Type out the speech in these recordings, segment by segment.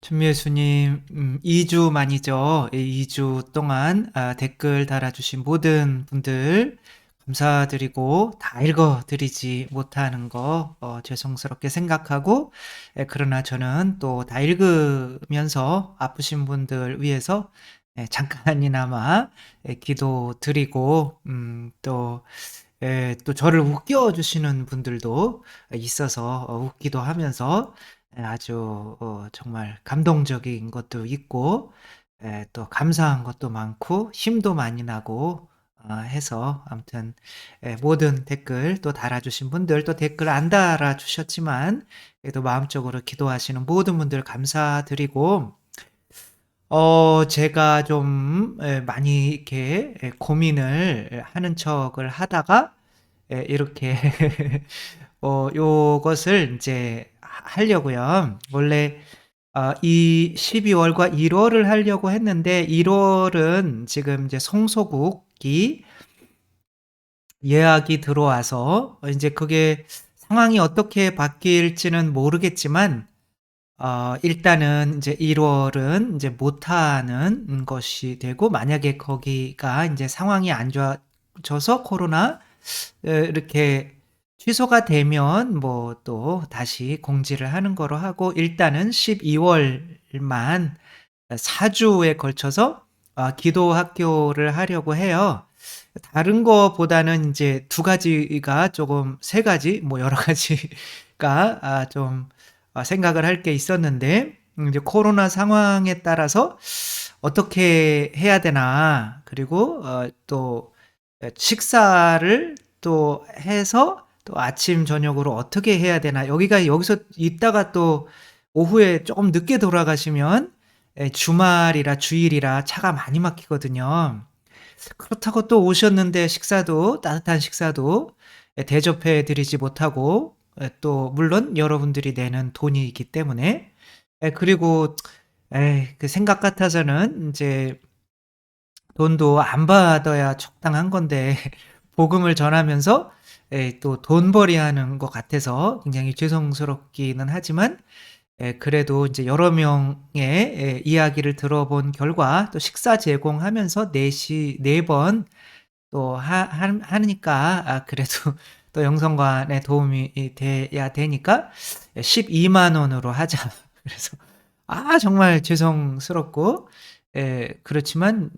준미 예수님, 2주 만이죠. 이 2주 동안 댓글 달아주신 모든 분들 감사드리고 다 읽어드리지 못하는 거 죄송스럽게 생각하고, 그러나 저는 또 다 읽으면서 아프신 분들 위해서 잠깐이나마 기도드리고, 또 저를 웃겨주시는 분들도 있어서 웃기도 하면서 아주 정말 감동적인 것도 있고, 또 감사한 것도 많고 힘도 많이 나고 해서 아무튼 모든 댓글 또 달아주신 분들, 또 댓글 안 달아주셨지만 그래도 마음적으로 기도하시는 모든 분들 감사드리고, 제가 좀 많이 이렇게 고민을 하는 척을 하다가 이렇게 요것을 이제 하려고요. 원래 이 12월과 1월을 하려고 했는데, 1월은 지금 이제 성소국이 예약이 들어와서 이제 그게 상황이 어떻게 바뀔지는 모르겠지만, 일단은 이제 1월은 이제 못하는 것이 되고, 만약에 거기가 이제 상황이 안 좋아져서 코로나 이렇게 취소가 되면 뭐 또 다시 공지를 하는 거로 하고, 일단은 12월만 4주에 걸쳐서 기도 학교를 하려고 해요. 다른 거보다는 이제 두 가지가 조금, 세 가지, 뭐 여러 가지가 좀 생각을 할 게 있었는데, 이제 코로나 상황에 따라서 어떻게 해야 되나, 그리고 또 식사를 또 해서 또 아침 저녁으로 어떻게 해야 되나, 여기서 있다가 또 오후에 조금 늦게 돌아가시면 주말이라 주일이라 차가 많이 막히거든요. 그렇다고 또 오셨는데 식사도, 따뜻한 식사도 대접해 드리지 못하고, 또 물론 여러분들이 내는 돈이기 때문에, 그리고 그 생각 같아서는 이제 돈도 안 받아야 적당한 건데 복음을 전하면서 또 돈벌이 하는 것 같아서 굉장히 죄송스럽기는 하지만, 그래도 이제 여러 명의 이야기를 들어본 결과, 또 식사 제공하면서 4번 또 하니까 그래도 또 영성관에 도움이 돼야 되니까 12만 원으로 하자. 그래서 정말 죄송스럽고, 그렇지만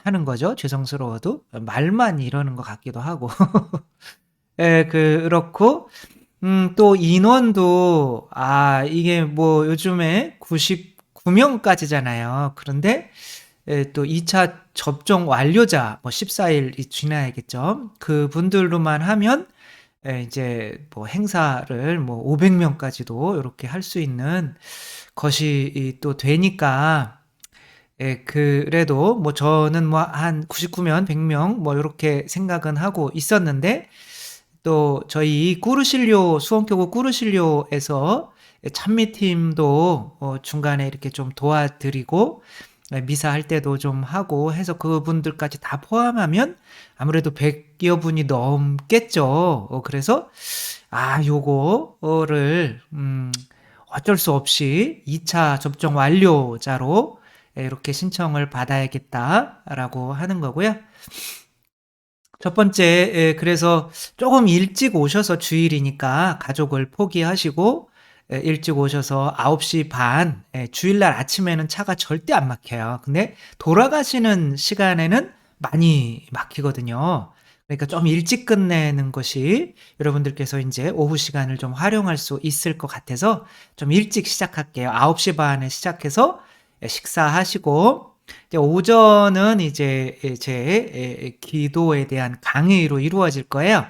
하는 거죠. 죄송스러워도 말만 이러는 것 같기도 하고. 그렇고, 또 인원도 이게 뭐 요즘에 99명까지잖아요. 그런데 또 2차 접종 완료자 뭐 14일이 지나야겠죠. 그분들로만 하면 이제 뭐 행사를 뭐 500명까지도 이렇게 할 수 있는 것이 또 되니까, 그래도 뭐 저는 뭐 한 99면 100명 뭐 요렇게 생각은 하고 있었는데, 또 저희 꾸르실료, 수원교구 꾸르실료에서 찬미팀도 중간에 이렇게 좀 도와드리고 미사할 때도 좀 하고 해서 그분들까지 다 포함하면 아무래도 100여 분이 넘겠죠. 그래서 요거를 어쩔 수 없이 2차 접종 완료자로 이렇게 신청을 받아야겠다라고 하는 거고요. 첫 번째, 그래서 조금 일찍 오셔서, 주일이니까 가족을 포기하시고 일찍 오셔서 9시 반, 주일날 아침에는 차가 절대 안 막혀요. 근데 돌아가시는 시간에는 많이 막히거든요. 그러니까 좀 일찍 끝내는 것이 여러분들께서 이제 오후 시간을 좀 활용할 수 있을 것 같아서 좀 일찍 시작할게요. 9시 반에 시작해서 식사하시고, 이제 오전은 이제 제 기도에 대한 강의로 이루어질 거예요.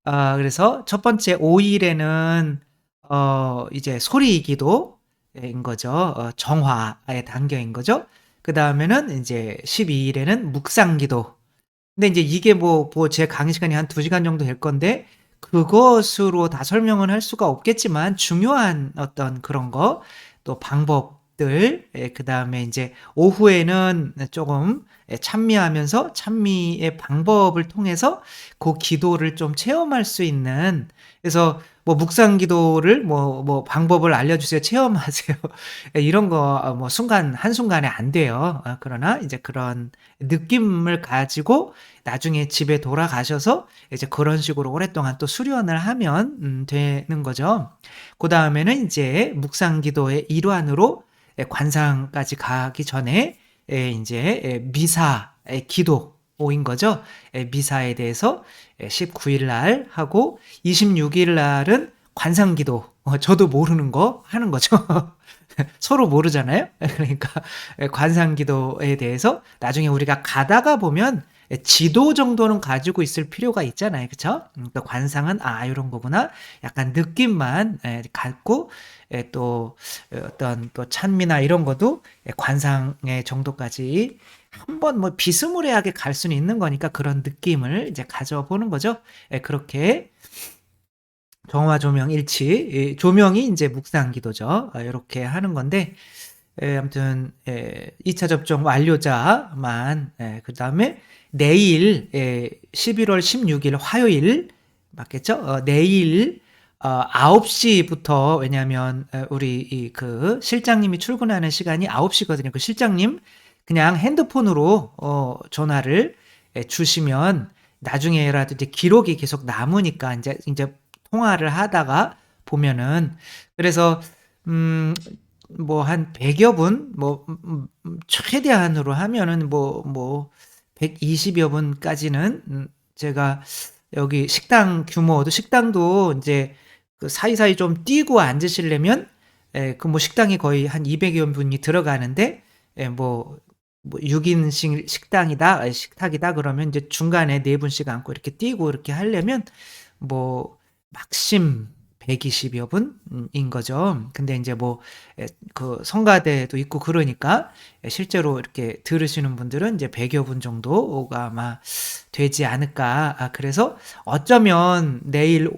그래서 첫 번째 5일에는 이제 소리 기도인 거죠. 정화의 단계인 거죠. 그 다음에는 이제 12일에는 묵상 기도. 근데 이제 이게 뭐 제 강의 시간이 한 2시간 정도 될 건데, 그것으로 다 설명은 할 수가 없겠지만 중요한 어떤 그런 거, 또 방법 것들, 그다음에 이제 오후에는 조금 찬미하면서 찬미의 방법을 통해서 그 기도를 좀 체험할 수 있는, 그래서 뭐 묵상 기도를 뭐 방법을 알려주세요, 체험하세요. 이런 거 뭐 한순간에 안 돼요. 그러나 이제 그런 느낌을 가지고 나중에 집에 돌아가셔서 이제 그런 식으로 오랫동안 또 수련을 하면 되는 거죠. 그다음에는 이제 묵상 기도의 일환으로 관상까지 가기 전에 인제 미사의 기도인 거죠. 미사에 대해서 19일 날 하고 26일 날은 관상 기도, 저도 모르는 거 하는 거죠. 서로 모르잖아요. 그러니까 관상 기도에 대해서 나중에 우리가 가다가 보면 지도 정도는 가지고 있을 필요가 있잖아요. 그쵸? 그러니까 관상은 요런 거구나. 약간 느낌만 갖고 또 어떤 또 찬미나 이런 것도 관상의 정도까지 한번 뭐 비스무리하게 갈 수는 있는 거니까 그런 느낌을 이제 가져보는 거죠. 그렇게 정화 조명 일치, 조명이 이제 묵상 기도죠. 요렇게 하는 건데, 아무튼 2차 접종 완료자만, 그다음에 내일 11월 16일 화요일 맞겠죠? 내일 9시부터, 왜냐하면 우리 그 실장님이 출근하는 시간이 9시거든요. 그 실장님 그냥 핸드폰으로 전화를 주시면 나중에라도 이제 기록이 계속 남으니까 이제 통화를 하다가 보면은, 그래서 뭐 한 100여 분, 최대한으로 하면은 120여 분까지는, 제가 여기 식당 규모도, 식당도 이제 그 사이사이 좀 뛰고 앉으시려면 그 뭐 식당이 거의 한 200여 분이 들어가는데, 6인식 식탁이다 그러면 이제 중간에 4분씩 앉고 이렇게 뛰고 이렇게 하려면 막심 120여 분인 거죠. 근데 이제 그 성가대도 있고 그러니까 실제로 이렇게 들으시는 분들은 이제 100여 분 정도가 아마 되지 않을까. 그래서 어쩌면 내일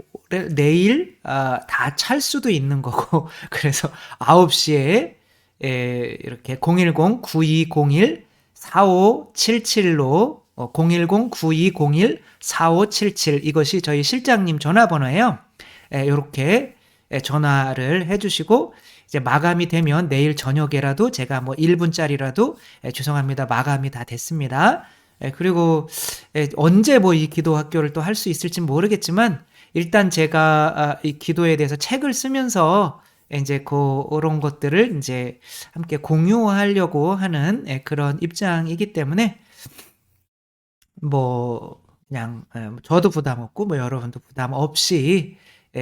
다 찰 수도 있는 거고, 그래서 9시에 이렇게 010-9201-4577로 010-9201-4577, 이것이 저희 실장님 전화번호예요. 요렇게 전화를 해 주시고, 이제 마감이 되면 내일 저녁에라도 제가 1분짜리라도 죄송합니다, 마감이 다 됐습니다. 그리고 언제 이 기도 학교를 또 할 수 있을진 모르겠지만, 일단 제가 이 기도에 대해서 책을 쓰면서 인제 그런 것들을 인제 함께 공유하려고 하는 그런 입장이기 때문에, 그냥 저도 부담 없고 여러분도 부담 없이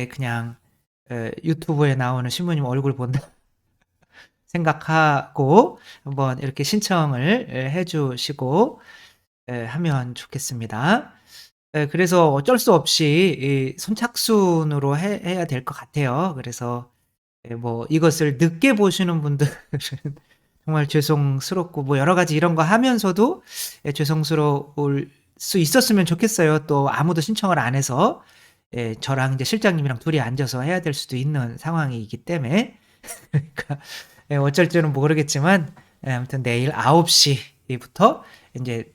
그냥 유튜브에 나오는 신부님 얼굴 본다 생각하고 한번 이렇게 신청을 해 주시고 하면 좋겠습니다. 그래서 어쩔 수 없이 이 선착순으로 해야 될 것 같아요. 그래서 이것을 늦게 보시는 분들은 정말 죄송스럽고 여러 가지 이런 거 하면서도 죄송스러울 수 있었으면 좋겠어요. 또 아무도 신청을 안 해서 저랑 이제 실장님이랑 둘이 앉아서 해야 될 수도 있는 상황이기 때문에 그러니까 어쩔 줄은 모르겠지만, 아무튼 내일 9시부터 인제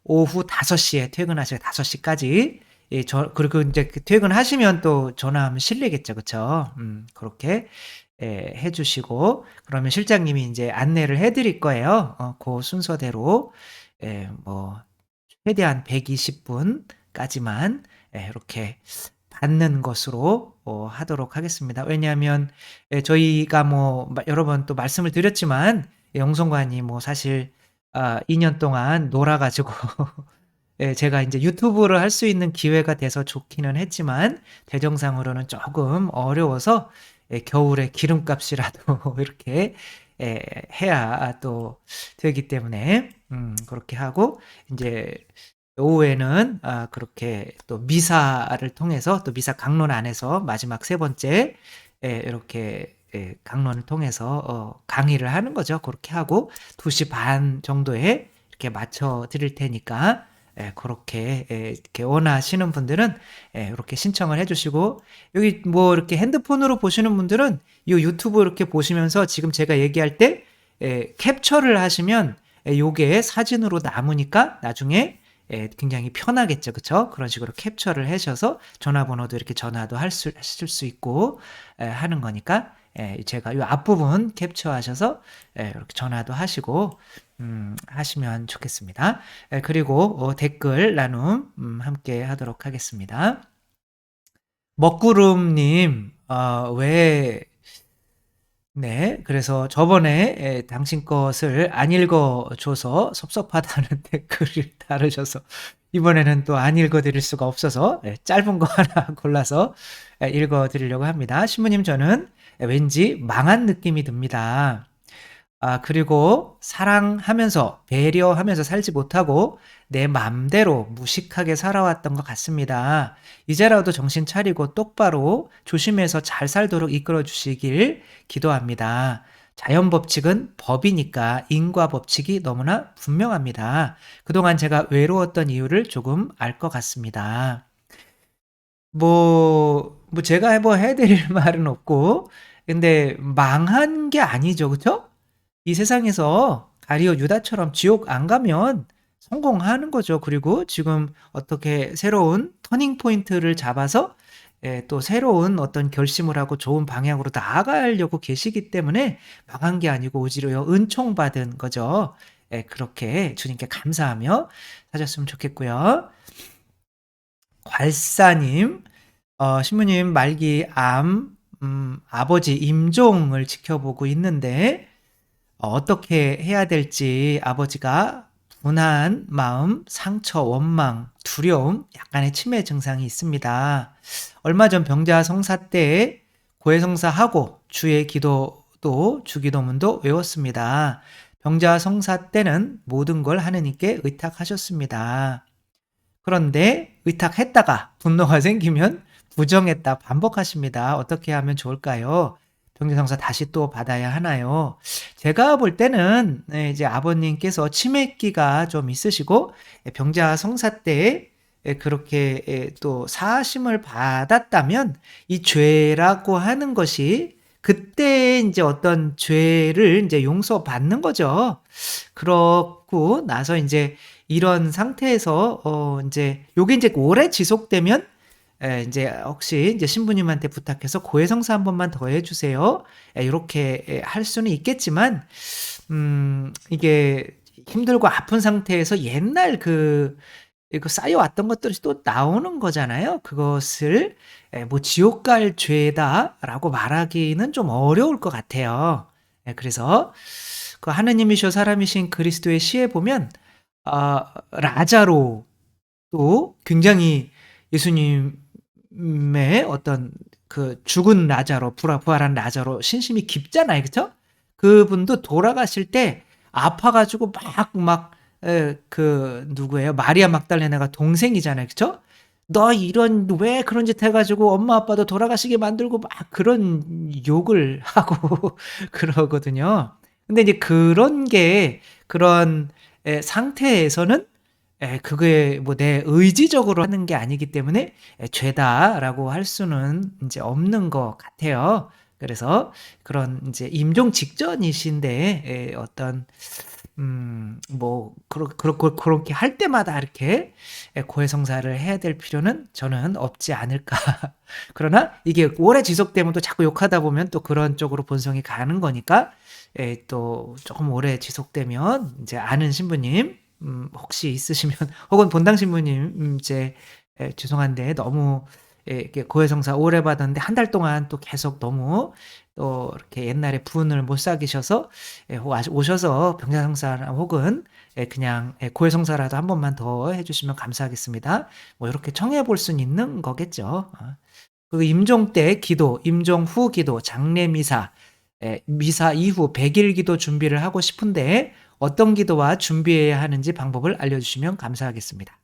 오후 5시에 퇴근하셔야 5시까지, 그리고 인제 퇴근하시면 또 전화하면 실례겠죠. 그쵸? 그렇게 해 주시고, 그러면 실장님이 인제 안내를 해 드릴 거예요. 그 순서대로 최대한 120 분까지만 이렇게 받는 것으로 하도록 하겠습니다. 왜냐하면 저희가 여러 번 또 말씀을 드렸지만, 영성관이 사실 2년 동안 놀아 가지고 제가 인제 유튜브를 할 수 있는 기회가 돼서 좋기는 했지만 재정상으로는 쪼금 어려워서 겨울에 기름값이라도 이렇게 해야 또 되기 때문에 그렇게 하고, 인제 오후에는 그렇게 또 미사를 통해서, 또 미사 강론 안에서 마지막 3번째 이렇게 강론을 통해서 강의를 하는 거죠. 그렇게 하고 2시 반 정도에 이렇게 마쳐 드릴 테니까 그렇게 이렇게 원하시는 분들은 이렇게 신청을 해 주시고, 여기 뭐 이렇게 핸드폰으로 보시는 분들은 이 유튜브 이렇게 보시면서 지금 제가 얘기할 때 캡처를 하시면 요게 사진으로 남으니까 나중에 굉장히 편하겠죠. 그쵸? 그런 식으로 캡처를 하셔서 전화번호도 이렇게 전화도 하실 수 있고 하는 거니까, 제가 요 앞부분 캡처하셔서 이렇게 전화도 하시고 하시면 좋겠습니다. 그리고 댓글 나눔 함께 하도록 하겠습니다. 먹구름님, 네, 그래서 저번에 당신 것을 안 읽어줘서 섭섭하다는 댓글을 달으셔서 이번에는 또 안 읽어드릴 수가 없어서 짧은 거 하나 골라서 읽어드리려고 합니다. 신부님, 저는 왠지 망한 느낌이 듭니다. 그리고 사랑하면서 배려하면서 살지 못하고 내 맘대로 무식하게 살아왔던 것 같습니다. 이제라도 정신 차리고 똑바로 조심해서 잘 살도록 이끌어 주시길 기도합니다. 자연 법칙은 법이니까 인과 법칙이 너무나 분명합니다. 그동안 제가 외로웠던 이유를 조금 알 것 같습니다. 제가 뭐 해드릴 말은 없고, 근데 망한 게 아니죠. 그쵸? 이 세상에서 가리오 유다처럼 지옥 안 가면 성공하는 거죠. 그리고 지금 어떻게 새로운 터닝 포인트를 잡아서 또 새로운 어떤 결심을 하고 좋은 방향으로 나아가려고 계시기 때문에 망한 게 아니고 오히려 은총받은 거죠. 그렇게 주님께 감사하며 사셨으면 좋겠고요. 괄사님, 신부님 말기 아버지 임종을 지켜보고 있는데 어떻게 해야 될지 아버지가 분한 마음, 상처, 원망, 두려움, 약간의 치매 증상이 있습니다. 얼마 전 병자 성사 때 고해성사하고 주의 기도도 주기도문도 외웠습니다. 병자 성사 때는 모든 걸 하느님께 의탁하셨습니다. 그런데 의탁했다가 분노가 생기면 부정했다 반복하십니다. 어떻게 하면 좋을까요? 병자성사 다시 또 받아야 하나요? 제가 볼 때는 이제 아버님께서 치매기가 좀 있으시고 병자성사 때 그렇게 또 사하심을 받았다면 이 죄라고 하는 것이 그때 이제 어떤 죄를 이제 용서받는 거죠. 그렇고 나서 이제 이런 상태에서 인제 요게 인제 오래 지속되면 인제 혹시 인제 신부님한테 부탁해서 "고해성사 한 번만 더 해 주세요." 요렇게 할 수는 있겠지만 이게 힘들고 아픈 상태에서 옛날 이거 쌓여왔던 것들이 또 나오는 거잖아요. 그것을 뭐 "지옥 갈 죄다."라고 말하기는 좀 어려울 것 같아요. 그래서 그 하느님이시여 사람이신 그리스도의 시에 보면 라자로도 굉장히 예수님의 어떤 그 죽은 라자로 부활한 라자로 신심이 깊잖아요. 그쵸? 그분도 돌아가실 때 아파 가지고 누구예요? 마리아 막달레나가 동생이잖아요. 그쵸? "너 이런 왜 그런 짓 해 가지고 엄마 아빠도 돌아가시게 만들고." 막 그런 욕을 하고 그러거든요. 근데 이제 그런 게 그런 상태에서는 그게 뭐 내 의지적으로 하는 게 아니기 때문에 죄다라고 할 수는 인제 없는 것 같아요. 그래서 그런 인제 임종 직전이신데 어떤 그렇게 할 때마다 이렇게 고해성사를 해야 될 필요는 저는 없지 않을까. 그러나 이게 오래 지속되면 또 자꾸 욕하다 보면 또 그런 쪽으로 본성이 가는 거니까 또 조금 오래 지속되면 인제 아는 신부님 혹시 있으시면 혹은 본당 신부님 이제 죄송한데 너무 이렇게 고해성사 오래 받았는데 한 달 동안 또 계속 너무 또 이렇게 옛날에 분을 못 사귀셔서 오셔서 병자성사 혹은 그냥 고해성사라도 한 번만 더 해 주시면 감사하겠습니다. 뭐 요렇게 청해 볼 수는 있는 거겠죠. 그 임종 때 기도, 임종 후 기도, 장례미사, 미사 이후 100일 기도 준비를 하고 싶은데 어떤 기도와 준비해야 하는지 방법을 알려주시면 감사하겠습니다.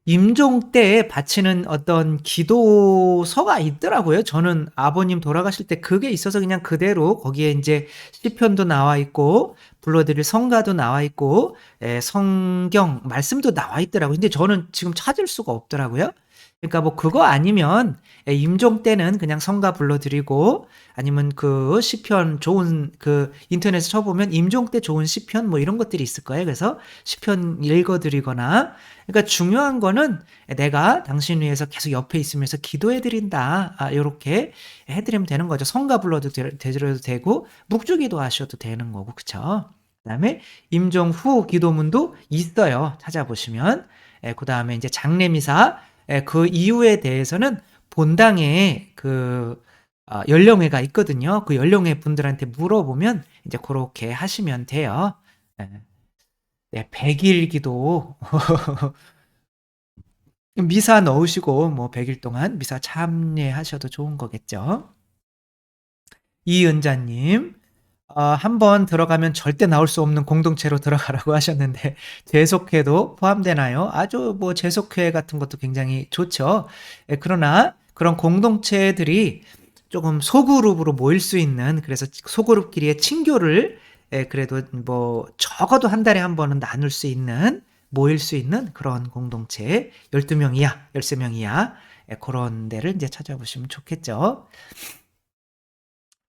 임종 때 바치는 어떤 기도서가 있더라고요. 저는 아버님 돌아가실 때 그게 있어서 그냥 그대로 거기에 인제 시편도 나와 있고 불러 드릴 성가도 나와 있고 성경 말씀도 나와 있더라고요. 근데 저는 지금 찾을 수가 없더라고요. 그러니까 뭐 그거 아니면 임종 때는 그냥 성가 불러 드리고 아니면 그 시편 좋은 그 인터넷에 쳐 보면 임종 때 좋은 시편 뭐 이런 것들이 있을 거예요. 그래서 시편 읽어 드리거나 그러니까 중요한 거는 내가 당신 위해서 계속 옆에 있으면서 기도해 드린다. 요렇게 해 드리면 되는 거죠. 성가 불러도 드려도 되고 묵주기도 하셔도 되는 거고 그쵸? 그다음에 임종 후 기도문도 있어요. 찾아보시면. 그다음에 인제 장례미사 그 이유에 대해서는 본당에 그 연령회가 있거든요. 그 연령회 분들한테 물어보면 인제 고렇게 하시면 돼요. 예. 네. 100일 기도 미사 넣으시고 뭐 100일 동안 미사 참여하셔도 좋은 거겠죠. 이은자님. "한 번 들어가면 절대 나올 수 없는 공동체로 들어가라고 하셨는데 재속회도 포함되나요?" 아주 뭐 재속회 같은 것도 굉장히 좋죠. 그러나 그런 공동체들이 조금 소그룹으로 모일 수 있는 그래서 소그룹끼리의 친교를 그래도 뭐 적어도 한 달에 한 번은 나눌 수 있는 모일 수 있는 그런 공동체 12명 이하 13명 이하 고런 데를 인제 찾아보시면 좋겠죠.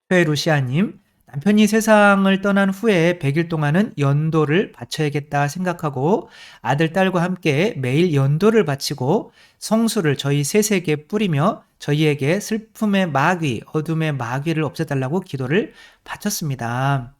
페루시아님, 남편이 세상을 떠난 후에 100일 동안은 연도를 바쳐야겠다 생각하고 아들, 딸과 함께 매일 연도를 바치고 성수를 저희 셋에게 뿌리며 저희에게 슬픔의 마귀, 어둠의 마귀를 없애달라고 기도를 바쳤습니다.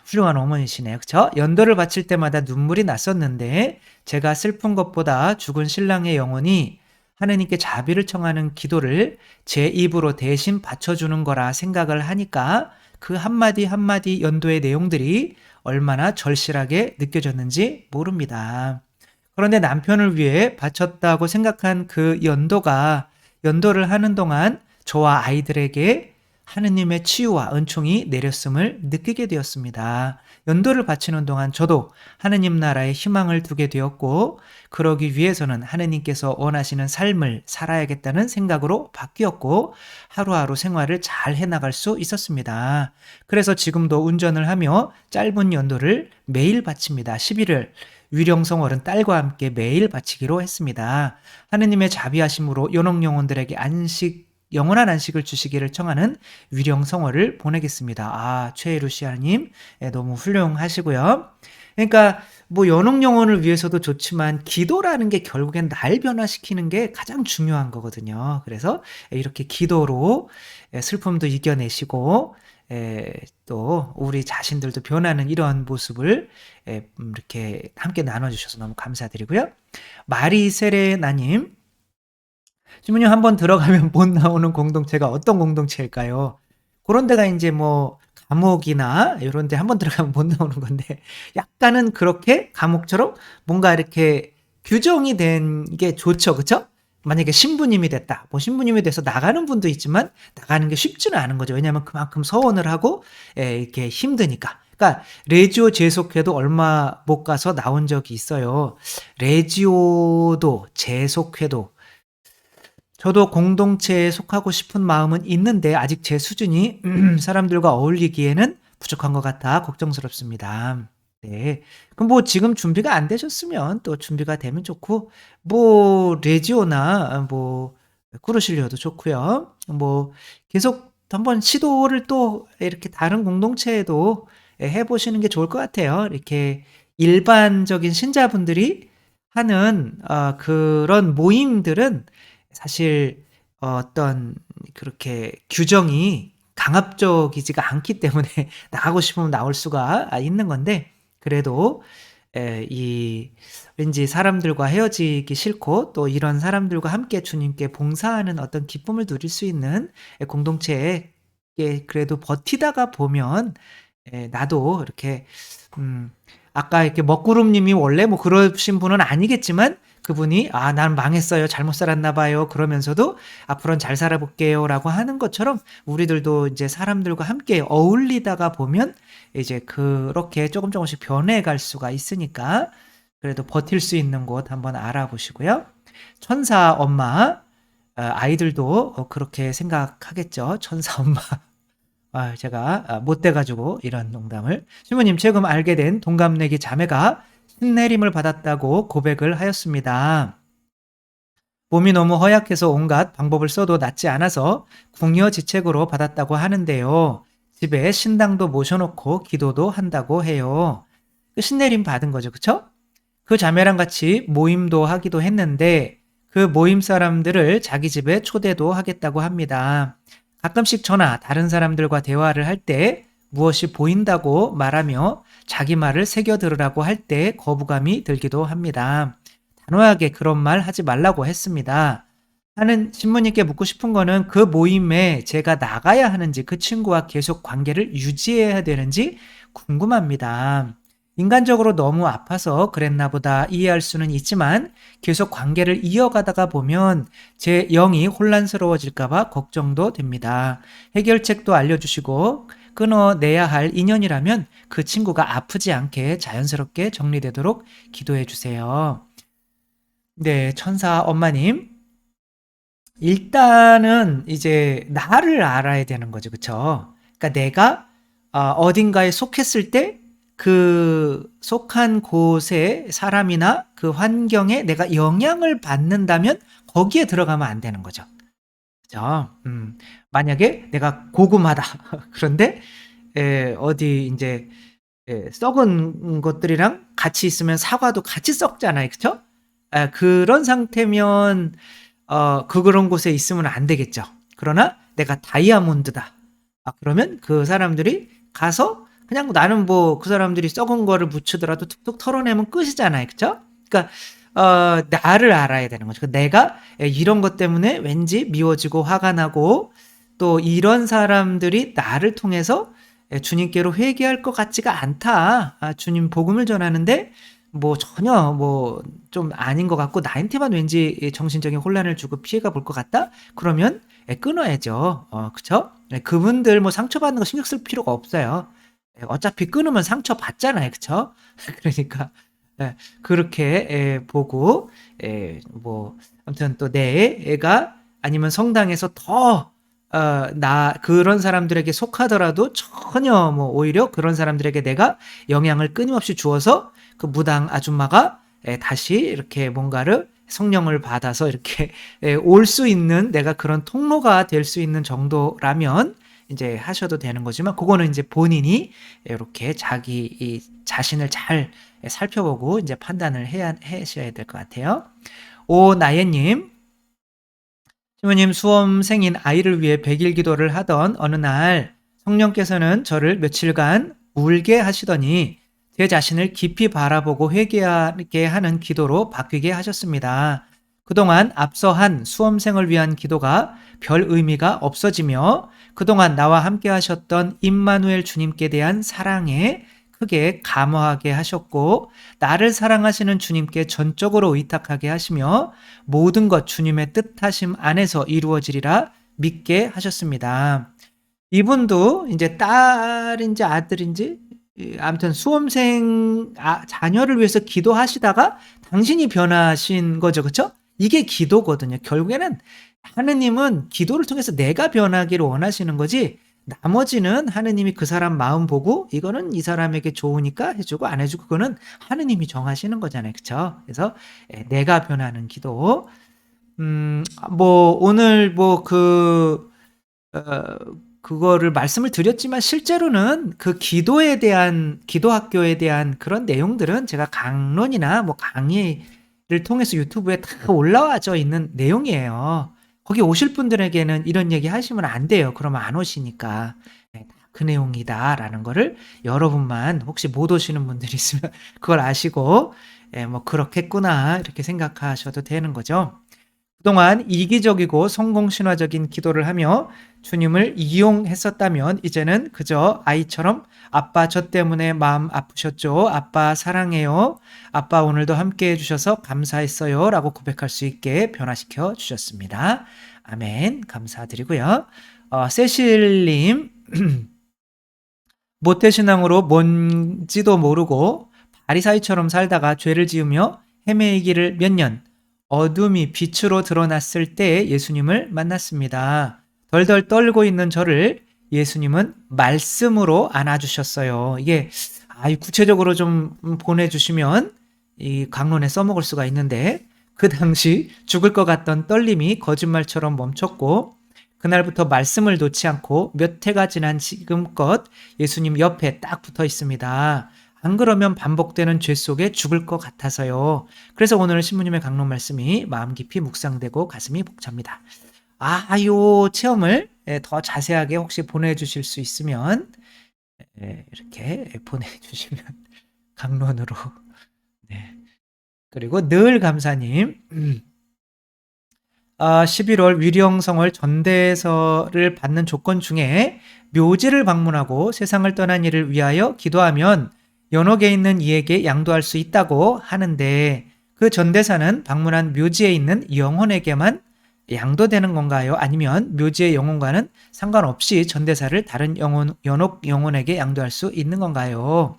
훌륭한 어머니시네요. 그쵸? 연도를 바칠 때마다 눈물이 났었는데 제가 슬픈 것보다 죽은 신랑의 영혼이 하느님께 자비를 청하는 기도를 제 입으로 대신 바쳐주는 거라 생각을 하니까 그 한마디 한마디 연도의 내용들이 얼마나 절실하게 느껴졌는지 모릅니다. 그런데 남편을 위해 바쳤다고 생각한 그 연도를 하는 동안 저와 아이들에게 하느님의 치유와 은총이 내렸음을 느끼게 되었습니다. 연도를 바치는 동안 저도 하느님 나라에 희망을 두게 되었고, 그러기 위해서는 하느님께서 원하시는 삶을 살아야겠다는 생각으로 바뀌었고, 하루하루 생활을 잘 해나갈 수 있었습니다. 그래서 지금도 운전을 하며 짧은 연도를 매일 바칩니다. 11월 위령성월은 딸과 함께 매일 바치기로 했습니다. 하느님의 자비하심으로 연옥 영혼들에게 영원한 안식을 주시기를 청하는 위령성월을 보내겠습니다. 최루시아님, 너무 훌륭하시고요. 그러니까 뭐 연옥 영혼을 위해서도 좋지만 기도라는 게 결국엔 날 변화시키는 게 가장 중요한 거거든요. 그래서 이렇게 기도로 슬픔도 이겨내시고 또 우리 자신들도 변하는 이런 모습을 이렇게 함께 나눠주셔서 너무 감사드리고요. 마리세레나님, 신부님 한 번 들어가면 못 나오는 공동체가 어떤 공동체일까요? 그런 데가 인제 뭐 감옥이나 요런 데 한 번 들어가면 못 나오는 건데 약간은 그렇게 감옥처럼 뭔가 이렇게 규정이 된 게 좋죠. 그쵸? 만약에 신부님이 됐다. 뭐 신부님이 돼서 나가는 분도 있지만 나가는 게 쉽지는 않은 거죠. 왜냐하면 그만큼 서원을 하고 이렇게 힘드니까. 그러니까 레지오 재속회도 얼마 못 가서 나온 적이 있어요. 레지오도 재속회도 저도 공동체에 속하고 싶은 마음은 있는데 아직 제 수준이 사람들과 어울리기에는 부족한 것 같아 걱정스럽습니다. 네. 그럼 뭐 지금 준비가 안 되셨으면 또 준비가 되면 좋고 뭐 레지오나 뭐 꾸르실려도 좋고요. 뭐 계속 한번 시도를 또 이렇게 다른 공동체에도 해 보시는 게 좋을 것 같아요. 이렇게 일반적인 신자분들이 하는 그런 모임들은 사실 어떤 그렇게 규정이 강압적이지가 않기 때문에 나가고 싶으면 나올 수가 있는 건데 그래도 이 왠지 사람들과 헤어지기 싫고 또 이런 사람들과 함께 주님께 봉사하는 어떤 기쁨을 누릴 수 있는 공동체에 그래도 버티다가 보면 나도 이렇게 음 아까 이렇게 먹구름 님이 원래 뭐 그러신 분은 아니겠지만 그분이 "아 난 망했어요. 잘못 살았나 봐요." 그러면서도 "앞으로는 잘 살아 볼게요."라고 하는 것처럼 우리들도 이제 사람들과 함께 어울리다가 보면 이제 그렇게 쪼금씩 변해 갈 수가 있으니까 그래도 버틸 수 있는 곳 한번 알아보시고요. 천사 엄마, 아이들도 그렇게 생각하겠죠. 천사 엄마. 제가 못 돼가지고 이런 농담을. 신부님, 최근 알게 된 동갑내기 자매가 신내림을 받았다고 고백을 하였습니다. 몸이 너무 허약해서 온갖 방법을 써도 낫지 않아서 궁여지책으로 받았다고 하는데요. 집에 신당도 모셔놓고 기도도 한다고 해요. 그 신내림 받은 거죠, 그쵸? 그 자매랑 같이 모임도 하기도 했는데 그 모임 사람들을 자기 집에 초대도 하겠다고 합니다. 가끔씩 저나 다른 사람들과 대화를 할 때 무엇이 보인다고 말하며 자기 말을 새겨 들으라고 할 때 거부감이 들기도 합니다. 단호하게 그런 말 하지 말라고 했습니다. 하는 신부님께 묻고 싶은 거는 그 모임에 제가 나가야 하는지 그 친구와 계속 관계를 유지해야 되는지 궁금합니다. 인간적으로 너무 아파서 그랬나 보다 이해할 수는 있지만 계속 관계를 이어가다가 보면 제 영이 혼란스러워질까봐 걱정도 됩니다. 해결책도 알려주시고 끊어내야 할 인연이라면 그 친구가 아프지 않게 자연스럽게 정리되도록 기도해 주세요. 네, 천사 엄마님. 일단은 이제 나를 알아야 되는 거죠. 그쵸? 그러니까 내가 어딘가에 속했을 때 그 속한 곳의 사람이나 그 환경에 내가 영향을 받는다면 거기에 들어가면 안 되는 거죠. 그죠? 만약에 내가 고구마다. 그런데 어디 이제 썩은 것들이랑 같이 있으면 사과도 같이 썩잖아요. 그쵸? 그런 상태면 그런 곳에 있으면 안 되겠죠. 그러나 내가 다이아몬드다. 그러면 그 사람들이 가서 그냥 나는 뭐 그 사람들이 썩은 거를 묻히더라도 툭툭 털어내면 끝이잖아요. 그쵸? 그러니까 나를 알아야 되는 거죠. 내가 이런 것 때문에 왠지 미워지고 화가 나고 또 이런 사람들이 나를 통해서 주님께로 회개할 것 같지가 않다. 주님 복음을 전하는데 뭐 전혀 뭐 좀 아닌 것 같고 나한테만 왠지 정신적인 혼란을 주고 피해가 볼 것 같다? 그러면 끊어야죠. 그쵸? 그분들 뭐 상처받는 거 신경 쓸 필요가 없어요. 어차피 끊으면 상처받잖아요. 그쵸? 그러니까 그렇게 보고 뭐 아무튼 또 내 애가 아니면 성당에서 더 나 그런 사람들에게 속하더라도 전혀 뭐 오히려 그런 사람들에게 내가 영향을 끊임없이 주어서 그 무당 아줌마가 다시 이렇게 뭔가를 성령을 받아서 이렇게 올 수 있는 내가 그런 통로가 될 수 있는 정도라면 이제 하셔도 되는 거지만 그거는 이제 본인이 이렇게 자기 이 자신을 잘 살펴보고 이제 판단을 해야 하셔야 될 것 같아요. 오나예님, 신부님, 수험생인 아이를 위해 100일 기도를 하던 어느 날 성령께서는 저를 며칠간 울게 하시더니 제 자신을 깊이 바라보고 회개하게 하는 기도로 바뀌게 하셨습니다. 그동안 앞서 한 수험생을 위한 기도가 별 의미가 없어지며 그동안 나와 함께 하셨던 임마누엘 주님께 대한 사랑에 크게 감화하게 하셨고 나를 사랑하시는 주님께 전적으로 의탁하게 하시며 모든 것 주님의 뜻하심 안에서 이루어지리라 믿게 하셨습니다. 이분도 이제 딸인지 아들인지 아무튼 수험생 자녀를 위해서 기도하시다가 당신이 변하신 거죠. 그렇죠? 이게 기도거든요. 결국에는 하느님은 기도를 통해서 내가 변하기를 원하시는 거지 나머지는 하느님이 그 사람 마음 보고 이거는 이 사람에게 좋으니까 해주고 안 해주고 그거는 하느님이 정하시는 거잖아요. 그렇죠? 그래서 내가 변하는 기도. 뭐 오늘 그거를 말씀을 드렸지만 실제로는 그 기도에 대한 기도 학교에 대한 그런 내용들은 제가 강론이나 뭐 강의를 통해서 유튜브에 다 올라와져 있는 내용이에요. 거기 오실 분들에게는 이런 얘기 하시면 안 돼요. 그러면 안 오시니까. 그 내용이다라는 거를 여러분만 혹시 못 오시는 분들이 있으면 그걸 아시고 뭐 그렇겠구나 이렇게 생각하셔도 되는 거죠. 그동안 이기적이고 성공신화적인 기도를 하며 주님을 이용했었다면 이제는 그저 아이처럼 아빠 저 때문에 마음 아프셨죠? 아빠 사랑해요. 아빠 오늘도 함께 해주셔서 감사했어요. 라고 고백할 수 있게 변화시켜 주셨습니다. 아멘. 감사드리고요. 세실님 모태신앙으로 뭔지도 모르고 바리사이처럼 살다가 죄를 지으며 헤매이기를 몇 년, 어둠이 빛으로 드러났을 때 예수님을 만났습니다. 덜덜 떨고 있는 저를 예수님은 말씀으로 안아주셨어요. 이게 구체적으로 좀 보내주시면 이 강론에 써먹을 수가 있는데, 그 당시 죽을 것 같던 떨림이 거짓말처럼 멈췄고 그날부터 말씀을 놓지 않고 몇 해가 지난 지금껏 예수님 옆에 딱 붙어 있습니다. 안 그러면 반복되는 죄 속에 죽을 것 같아서요. 그래서 오늘 신부님의 강론 말씀이 마음 깊이 묵상되고 가슴이 벅찹니다. 요 체험을 더 자세하게 혹시 보내주실 수 있으면 이렇게 보내주시면 강론으로. 네. 그리고 늘 감사님, 11월 위령성월 전대서를 받는 조건 중에 묘지를 방문하고 세상을 떠난 이를 위하여 기도하면 연옥에 있는 이에게 양도할 수 있다고 하는데, 그 전대사는 방문한 묘지에 있는 영혼에게만 양도되는 건가요? 아니면 묘지의 영혼과는 상관없이 전대사를 다른 연옥 영혼에게 양도할 수 있는 건가요?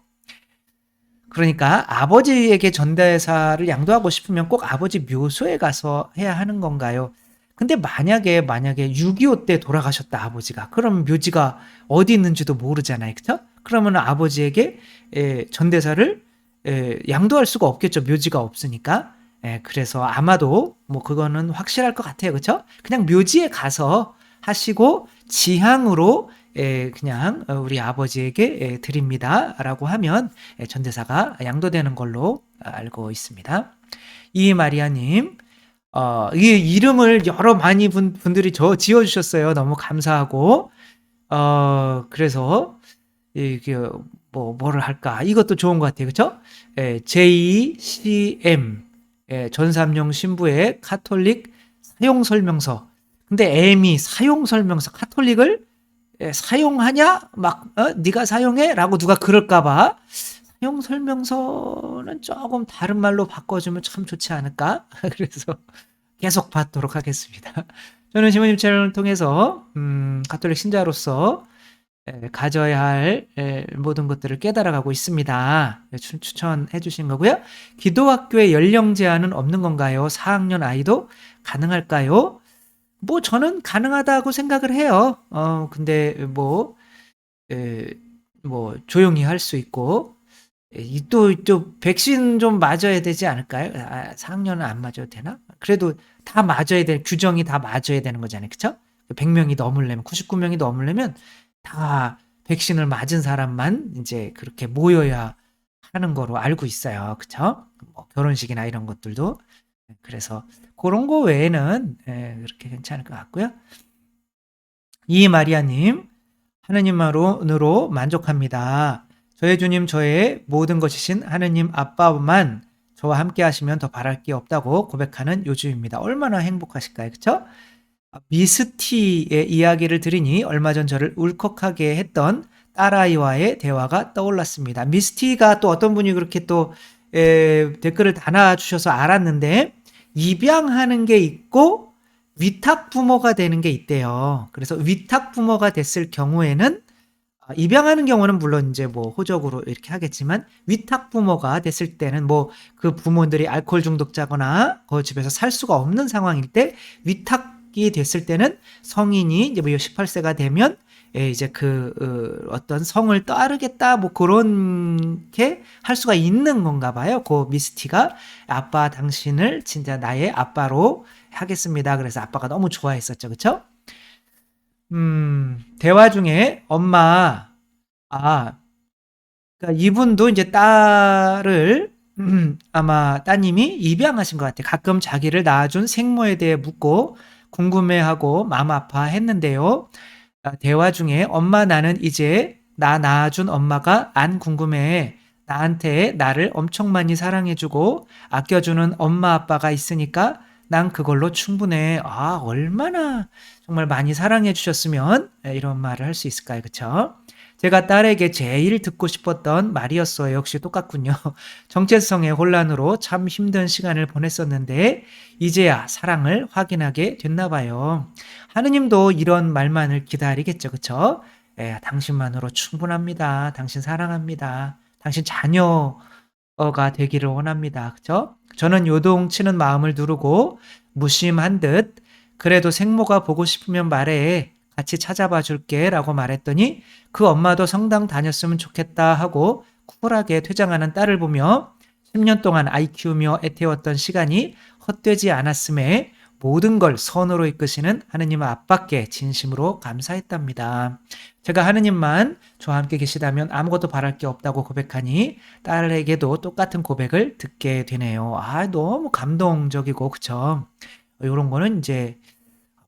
그러니까 아버지에게 전대사를 양도하고 싶으면 꼭 아버지 묘소에 가서 해야 하는 건가요? 근데 만약에 6.25 때 돌아가셨다 아버지가, 그럼 묘지가 어디 있는지도 모르잖아요, 그렇죠? 그러면 아버지에게 전대사를 양도할 수가 없겠죠, 묘지가 없으니까. 그래서 아마도 뭐 그거는 확실할 것 같아요, 그렇죠? 그냥 묘지에 가서 하시고 지향으로 그냥 우리 아버지에게 드립니다라고 하면 전대사가 양도되는 걸로 알고 있습니다. 이마리아님, 이 이름을 여러 많이 분들이 지어주셨어요. 너무 감사하고, 그래서 이게 뭐를 할까? 이것도 좋은 것 같아요, 그렇죠? JCM, 전삼용 신부의 카톨릭 사용 설명서. 근데 M이 사용 설명서, 카톨릭을 사용하냐? 네가 사용해? 라고 누가 그럴까봐 사용 설명서는 조금 다른 말로 바꿔주면 참 좋지 않을까? 그래서 계속 받도록 하겠습니다. 저는 신부님 채널을 통해서 가톨릭 신자로서 가져야 할 모든 것들을 깨달아가고 있습니다. 추천해 주신 거고요. 기도학교에 연령 제한은 없는 건가요? 4학년 아이도 가능할까요? 뭐 저는 가능하다고 생각을 해요. 근데 뭐 조용히 할 수 있고, 또 백신 좀 맞아야 되지 않을까요? 4학년은 안 맞아도 되나? 그래도 다 맞아야 돼, 규정이 다 맞아야 되는 거잖아요, 그렇죠? 100명이 넘으려면, 99명이 넘으려면 다 백신을 맞은 사람만 이제 그렇게 모여야 하는 거로 알고 있어요, 그렇죠? 뭐 결혼식이나 이런 것들도. 그래서 그런 거 외에는 그렇게 괜찮을 것 같고요. 이마리아님, 하느님만으로 만족합니다. 저의 주님, 저의 모든 것이신 하느님 아빠만 저와 함께 하시면 더 바랄 게 없다고 고백하는 요즘입니다. 얼마나 행복하실까요? 그렇죠? 미스티의 이야기를 들으니 얼마 전 저를 울컥하게 했던 딸아이와의 대화가 떠올랐습니다. 미스티가 또 어떤 분이 그렇게 또 댓글을 달아주셔서 알았는데, 입양하는 게 있고 위탁 부모가 되는 게 있대요. 그래서 위탁 부모가 됐을 경우에는, 입양하는 경우는 물론 이제 뭐 호적으로 이렇게 하겠지만, 위탁 부모가 됐을 때는 뭐 그 부모들이 알코올 중독자거나 그 집에서 살 수가 없는 상황일 때, 위탁이 됐을 때는 성인이 이제 뭐 18세가 되면 이제 그 어떤 성을 따르겠다, 뭐 그렇게 할 수가 있는 건가 봐요. 그 미스티가 아빠 당신을 진짜 나의 아빠로 하겠습니다. 그래서 아빠가 너무 좋아했었죠, 그렇죠? 대화 중에 엄마, 그러니까 이분도 이제 딸을 아마 따님이 입양하신 것 같아요. 가끔 자기를 낳아준 생모에 대해 묻고 궁금해하고 마음 아파했는데요. 대화 중에 엄마, 나는 이제 나 낳아준 엄마가 안 궁금해. 나한테 나를 엄청 많이 사랑해주고 아껴주는 엄마 아빠가 있으니까 난 그걸로 충분해. 얼마나 정말 많이 사랑해 주셨으면 이런 말을 할 수 있을까요? 그쵸? 제가 딸에게 제일 듣고 싶었던 말이었어요. 역시 똑같군요. 정체성의 혼란으로 참 힘든 시간을 보냈었는데 이제야 사랑을 확인하게 됐나 봐요. 하느님도 이런 말만을 기다리겠죠. 그쵸? 당신만으로 충분합니다. 당신 사랑합니다. 당신 자녀 가 되기를 원합니다. 그죠? 저는 요동치는 마음을 누르고 무심한 듯 그래도 생모가 보고 싶으면 말해 같이 찾아봐 줄게 라고 말했더니 그 엄마도 성당 다녔으면 좋겠다 하고 쿨하게 퇴장하는 딸을 보며 10년 동안 아이 키우며 애태웠던 시간이 헛되지 않았음에 모든 걸 선으로 이끄시는 하느님 아빠께 진심으로 감사했답니다. 제가 하느님만 저와 함께 계시다면 아무것도 바랄 게 없다고 고백하니 딸에게도 똑같은 고백을 듣게 되네요. 너무 감동적이고 그쵸? 요런 거는 이제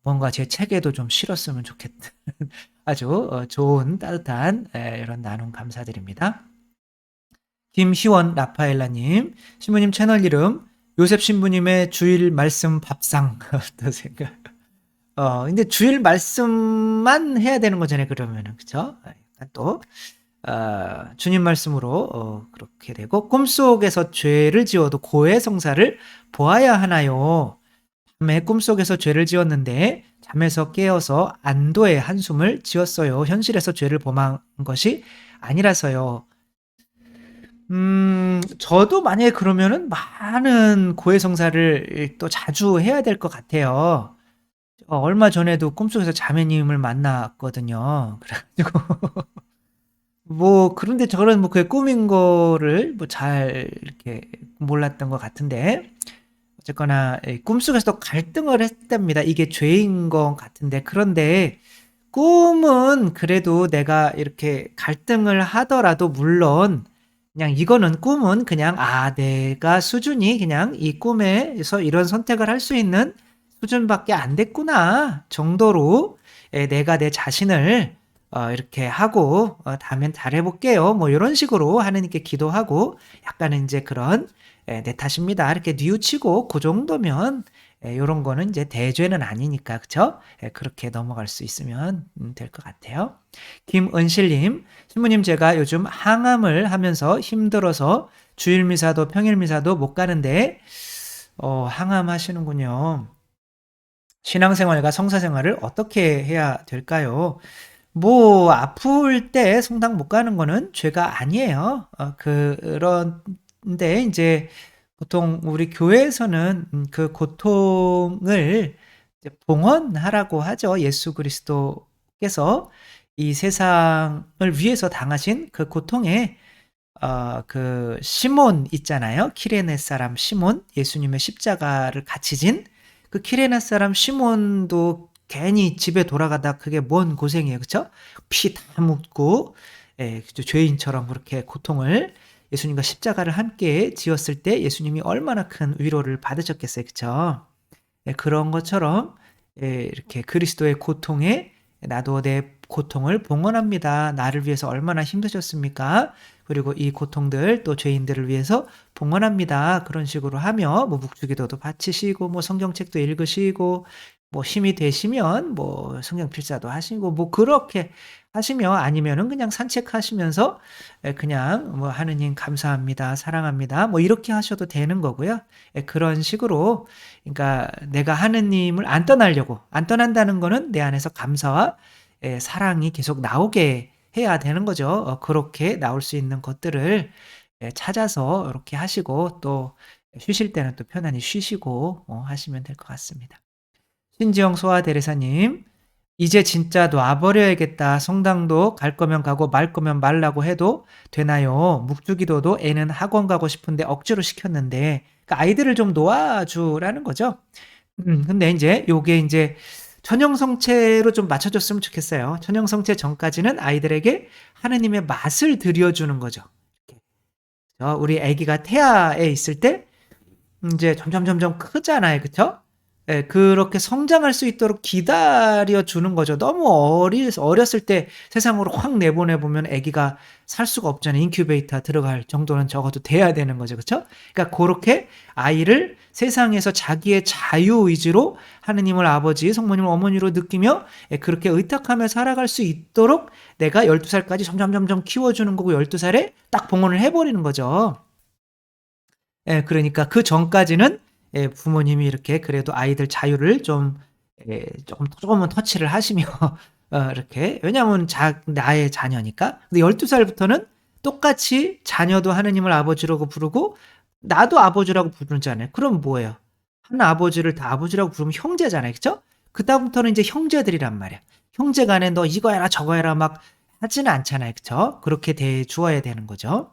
뭔가 제 책에도 좀 실었으면 좋겠다. 아주 좋은 따뜻한 이런 나눔 감사드립니다. 김희원 라파엘라님, 신부님 채널 이름 요셉 신부님의 주일 말씀 밥상 어떠세요? 근데 주일 말씀만 해야 되는 거잖아요. 그러면은 그쵸? 약간 또 주님 말씀으로 그렇게 되고 꿈속에서 죄를 지어도 고해 성사를 보아야 하나요? 밤에 꿈속에서 죄를 지었는데 잠에서 깨어서 안도의 한숨을 지었어요. 현실에서 죄를 범한 것이 아니라서요. 저도 만약에 그러면은 많은 고해성사를 또 자주 해야 될 것 같아요. 얼마 전에도 꿈속에서 자매님을 만났거든요. 그래가지고 그런데 저는 그게 꿈인 거를 잘 이렇게 몰랐던 것 같은데 어쨌거나 꿈속에서도 갈등을 했답니다. 이게 죄인 것 같은데 그런데 꿈은 그래도 내가 이렇게 갈등을 하더라도 물론 그냥 이거는 꿈은 그냥 내가 수준이 그냥 이 꿈에서 이런 선택을 할 수 있는 수준밖에 안 됐구나 정도로 내가 내 자신을 이렇게 하고 다음엔 잘해볼게요. 이런 식으로 하느님께 기도하고 약간은 이제 그런 내 탓입니다. 이렇게 뉘우치고 그 정도면 요런 거는 이제 대죄는 아니니까 그쵸? 그렇게 넘어갈 수 있으면 될 것 같아요. 김은실님, 신부님 제가 요즘 항암을 하면서 힘들어서 주일 미사도 평일 미사도 못 가는데 항암하시는군요. 신앙생활과 성사생활을 어떻게 해야 될까요? 아플 때 성당 못 가는 거는 죄가 아니에요. 그런데 이제 보통 우리 교회에서는 그 고통을 이제 봉헌하라고 하죠. 예수 그리스도께서 이 세상을 위해서 당하신 그 고통에 그 시몬 있잖아요. 키레네 사람 시몬, 예수님의 십자가를 같이 진 그 키레네 사람 시몬도 괜히 집에 돌아가다 그게 뭔 고생이에요. 그쵸? 피 다 묻고 죄인처럼 그렇게 고통을 예수님과 십자가를 함께 지었을 때 예수님이 얼마나 큰 위로를 받으셨겠어요. 그쵸? 그런 것처럼 이렇게 그리스도의 고통에 나도 내 고통을 봉헌합니다. 나를 위해서 얼마나 힘드셨습니까? 그리고 이 고통들 또 죄인들을 위해서 봉헌합니다. 그런 식으로 하며 묵주기도도 바치시고 성경책도 읽으시고 힘이 되시면 성경 필사도 하시고 그렇게 하시며 아니면은 그냥 산책하시면서 그냥 하느님 감사합니다. 사랑합니다. 이렇게 하셔도 되는 거고요. 그런 식으로 그러니까 내가 하느님을 안 떠난다는 거는 내 안에서 감사와 사랑이 계속 나오게 해야 되는 거죠. 그렇게 나올 수 있는 것들을 찾아서 이렇게 하시고 또 쉬실 때는 또 편안히 쉬시고 하시면 될 것 같습니다. 신지영 소아대리사님, 이제 진짜 놔버려야겠다. 성당도 갈 거면 가고 말 거면 말라고 해도 되나요? 묵주기도도 애는 학원 가고 싶은데 억지로 시켰는데 그러니까 아이들을 좀 놓아주라는 거죠. 근데 이제 요게 이제 천형성체로 좀 맞춰줬으면 좋겠어요. 천형성체 전까지는 아이들에게 하느님의 맛을 들여주는 거죠. 우리 아기가 태아에 있을 때 이제 점점 크잖아요. 그쵸? 그렇게 성장할 수 있도록 기다려 주는 거죠. 너무 어렸을 때 세상으로 확 내보내보면 아기가 살 수가 없잖아요. 인큐베이터 들어갈 정도는 적어도 돼야 되는 거죠. 그쵸? 그러니까 그렇게 아이를 세상에서 자기의 자유의지로 하느님을 아버지, 성모님을 어머니로 느끼며 그렇게 의탁하며 살아갈 수 있도록 내가 12살까지 점점 키워주는 거고 12살에 딱 봉헌을 해버리는 거죠. 그러니까 그 전까지는 부모님이 이렇게 그래도 아이들 자유를 조금은 터치를 하시며 이렇게 왜냐하면 나의 자녀니까. 근데 12살부터는 똑같이 자녀도 하느님을 아버지라고 부르고 나도 아버지라고 부르잖아요. 그럼 뭐예요? 한 아버지를 다 아버지라고 부르면 형제잖아요. 그쵸? 그다음부터는 이제 형제들이란 말이야. 형제 간에 너 이거 해라 저거 해라 막 하지는 않잖아요. 그쵸? 그렇게 대주어야 되는 거죠.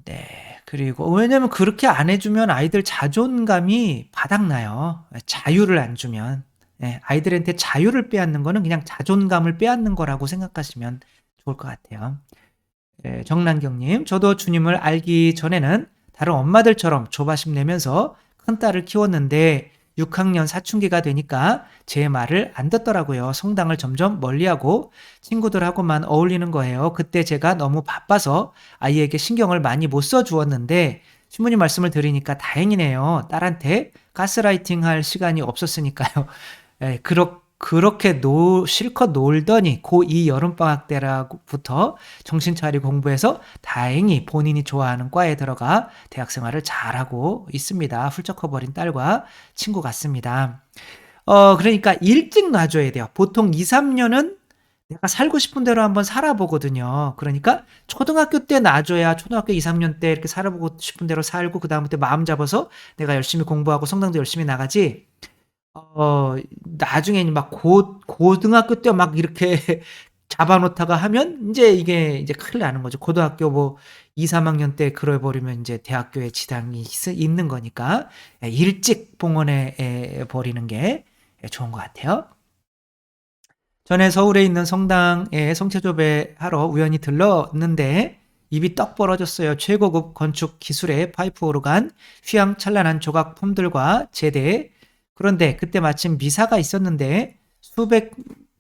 네. 그리고 왜냐면 그렇게 안 해주면 아이들 자존감이 바닥나요. 자유를 안 주면. 예, 아이들한테 자유를 빼앗는 거는 그냥 자존감을 빼앗는 거라고 생각하시면 좋을 것 같아요. 예, 정란경님, 저도 주님을 알기 전에는 다른 엄마들처럼 조바심 내면서 큰딸을 키웠는데 6학년 사춘기가 되니까 제 말을 안 듣더라고요. 성당을 점점 멀리하고 친구들하고만 어울리는 거예요. 그때 제가 너무 바빠서 아이에게 신경을 많이 못 써주었는데 신부님 말씀을 들으니까 다행이네요. 딸한테 가스라이팅 할 시간이 없었으니까요. 예, 그렇게 실컷 놀더니 고2 여름방학 때부터 정신 차리고 공부해서 다행히 본인이 좋아하는 과에 들어가 대학 생활을 잘하고 있습니다. 훌쩍 커버린 딸과 친구 같습니다. 그러니까 일찍 놔줘야 돼요. 보통 2, 3년은 내가 살고 싶은 대로 한번 살아보거든요. 그러니까 초등학교 때 놔줘야 초등학교 2, 3년 때 이렇게 살아보고 싶은 대로 살고 그다음부터 마음 잡아서 내가 열심히 공부하고 성당도 열심히 나가지. 나중에 막 고등학교 때 막 이렇게 잡아놓다가 하면 인제 이게 이제 큰일 나는 거죠. 고등학교 뭐 2, 3학년 때 그래 버리면 인제 대학교에 지장이 있는 거니까 일찍 봉헌해 버리는 게 좋은 것 같아요. 전에 서울에 있는 성당에 성체조배하러 우연히 들렀는데 입이 떡 벌어졌어요. 최고급 건축 기술의 파이프 오르간, 휘황찬란한 조각 폼들과 제대. 그런데 그때 마침 미사가 있었는데 수백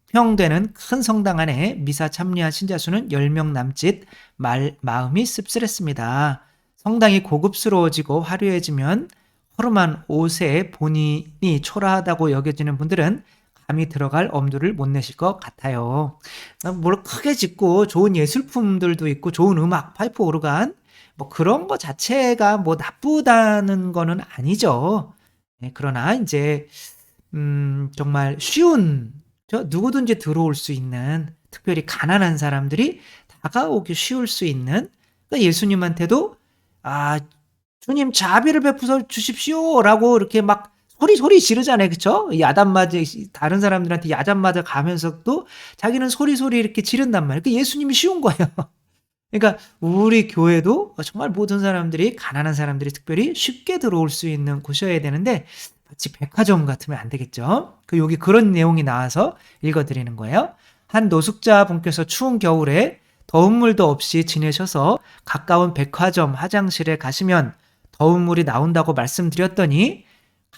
평 되는 큰 성당 안에 미사 참여한 신자 수는 10명 남짓. 마음이 씁쓸했습니다. 성당이 고급스러워지고 화려해지면 허름한 옷에 본인이 초라하다고 여겨지는 분들은 감히 들어갈 엄두를 못 내실 것 같아요. 뭘 크게 짓고 좋은 예술품들도 있고 좋은 음악, 파이프 오르간 뭐 그런 거 자체가 뭐 나쁘다는 거는 아니죠. 네, 그러나 이제 정말 쉬운 누구든지 들어올 수 있는 특별히 가난한 사람들이 다가오기 쉬울 수 있는 그러니까 예수님한테도 아 주님 자비를 베푸서 주십시오라고 이렇게 막 소리 지르잖아요. 그쵸? 야단 맞아 다른 사람들한테 야단 맞아 가면서도 자기는 소리 이렇게 지른단 말이에요. 그러니까 예수님이 쉬운 거예요. 그러니까 우리 교회도 정말 모든 사람들이 가난한 사람들이 특별히 쉽게 들어올 수 있는 곳이어야 되는데 마치 백화점 같으면 안 되겠죠. 여기 그런 내용이 나와서 읽어드리는 거예요. 한 노숙자 분께서 추운 겨울에 더운 물도 없이 지내셔서 가까운 백화점 화장실에 가시면 더운 물이 나온다고 말씀드렸더니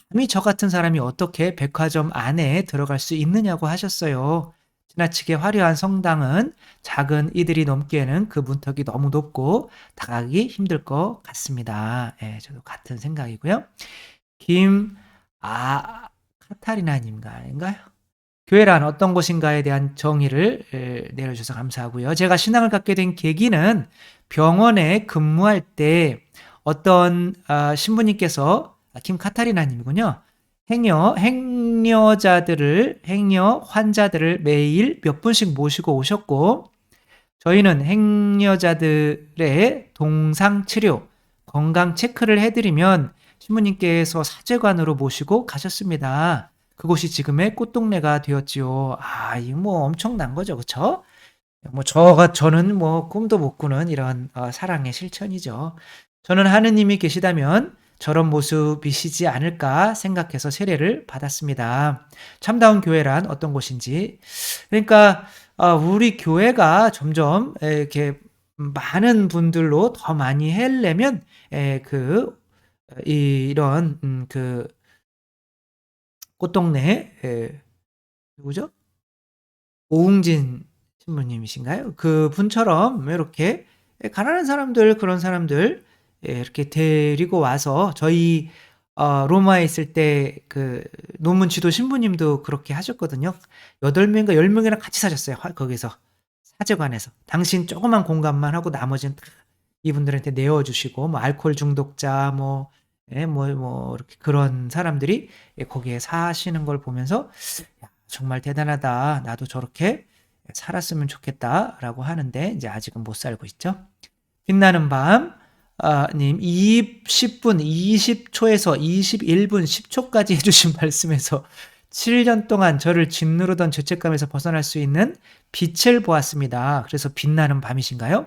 감히 저 같은 사람이 어떻게 백화점 안에 들어갈 수 있느냐고 하셨어요. 지나치게 화려한 성당은 작은 이들이 넘기에는 그 문턱이 너무 높고 다가가기 힘들 것 같습니다. 예, 저도 같은 생각이고요. 카타리나님인가요? 교회란 어떤 곳인가에 대한 정의를 내려주셔서 감사하고요. 제가 신앙을 갖게 된 계기는 병원에 근무할 때 어떤 신부님께서 김카타리나님이군요. 행여 환자들을 매일 몇 분씩 모시고 오셨고 저희는 행여자들의 동상 치료, 건강 체크를 해드리면 신부님께서 사제관으로 모시고 가셨습니다. 그곳이 지금의 꽃동네가 되었지요. 이거 뭐 엄청난 거죠, 그쵸? 저는 뭐 꿈도 못 꾸는 이런 사랑의 실천이죠. 저는 하느님이 계시다면 저런 모습이시지 않을까 생각해서 세례를 받았습니다. 참다운 교회란 어떤 곳인지. 그러니까 우리 교회가 점점 이렇게 많은 분들로 더 많이 하려면 이런 꽃동네 누구죠? 오웅진 신부님이신가요? 그분처럼 이렇게 가난한 사람들 그런 사람들 이렇게 데리고 와서 저희 로마에 있을 때 논문 지도 신부님도 그렇게 하셨거든요. 8명인가 10명이랑 같이 사셨어요. 거기서 사제관에서. 당신 조그만 공간만 하고 나머지는 다 이분들한테 내어 주시고 뭐 알코올 중독자 이렇게 그런 사람들이 거기에 사시는 걸 보면서 야, 정말 대단하다. 나도 저렇게 살았으면 좋겠다라고 하는데 이제 아직은 못 살고 있죠. 빛나는 밤 님 10분 20초에서 21분 10초까지 해주신 말씀에서 7년 동안 저를 짓누르던 죄책감에서 벗어날 수 있는 빛을 보았습니다. 그래서 빛나는 밤이신가요?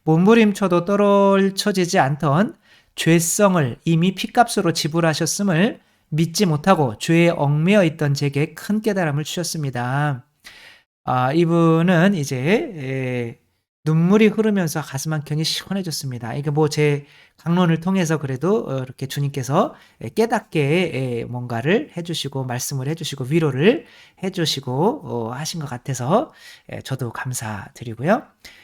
몸부림쳐도 떨쳐지지 않던 죄성을 이미 피값으로 지불하셨음을 믿지 못하고 죄에 얽매여 있던 제게 큰 깨달음을 주셨습니다. 이분은 이제 눈물이 흐르면서 가슴 한켠이 시원해졌습니다. 이게 뭐 제 강론을 통해서 그래도 이렇게 주님께서 깨닫게 뭔가를 해주시고 말씀을 해주시고 위로를 해주시고 하신 것 같아서 저도 감사드리고요.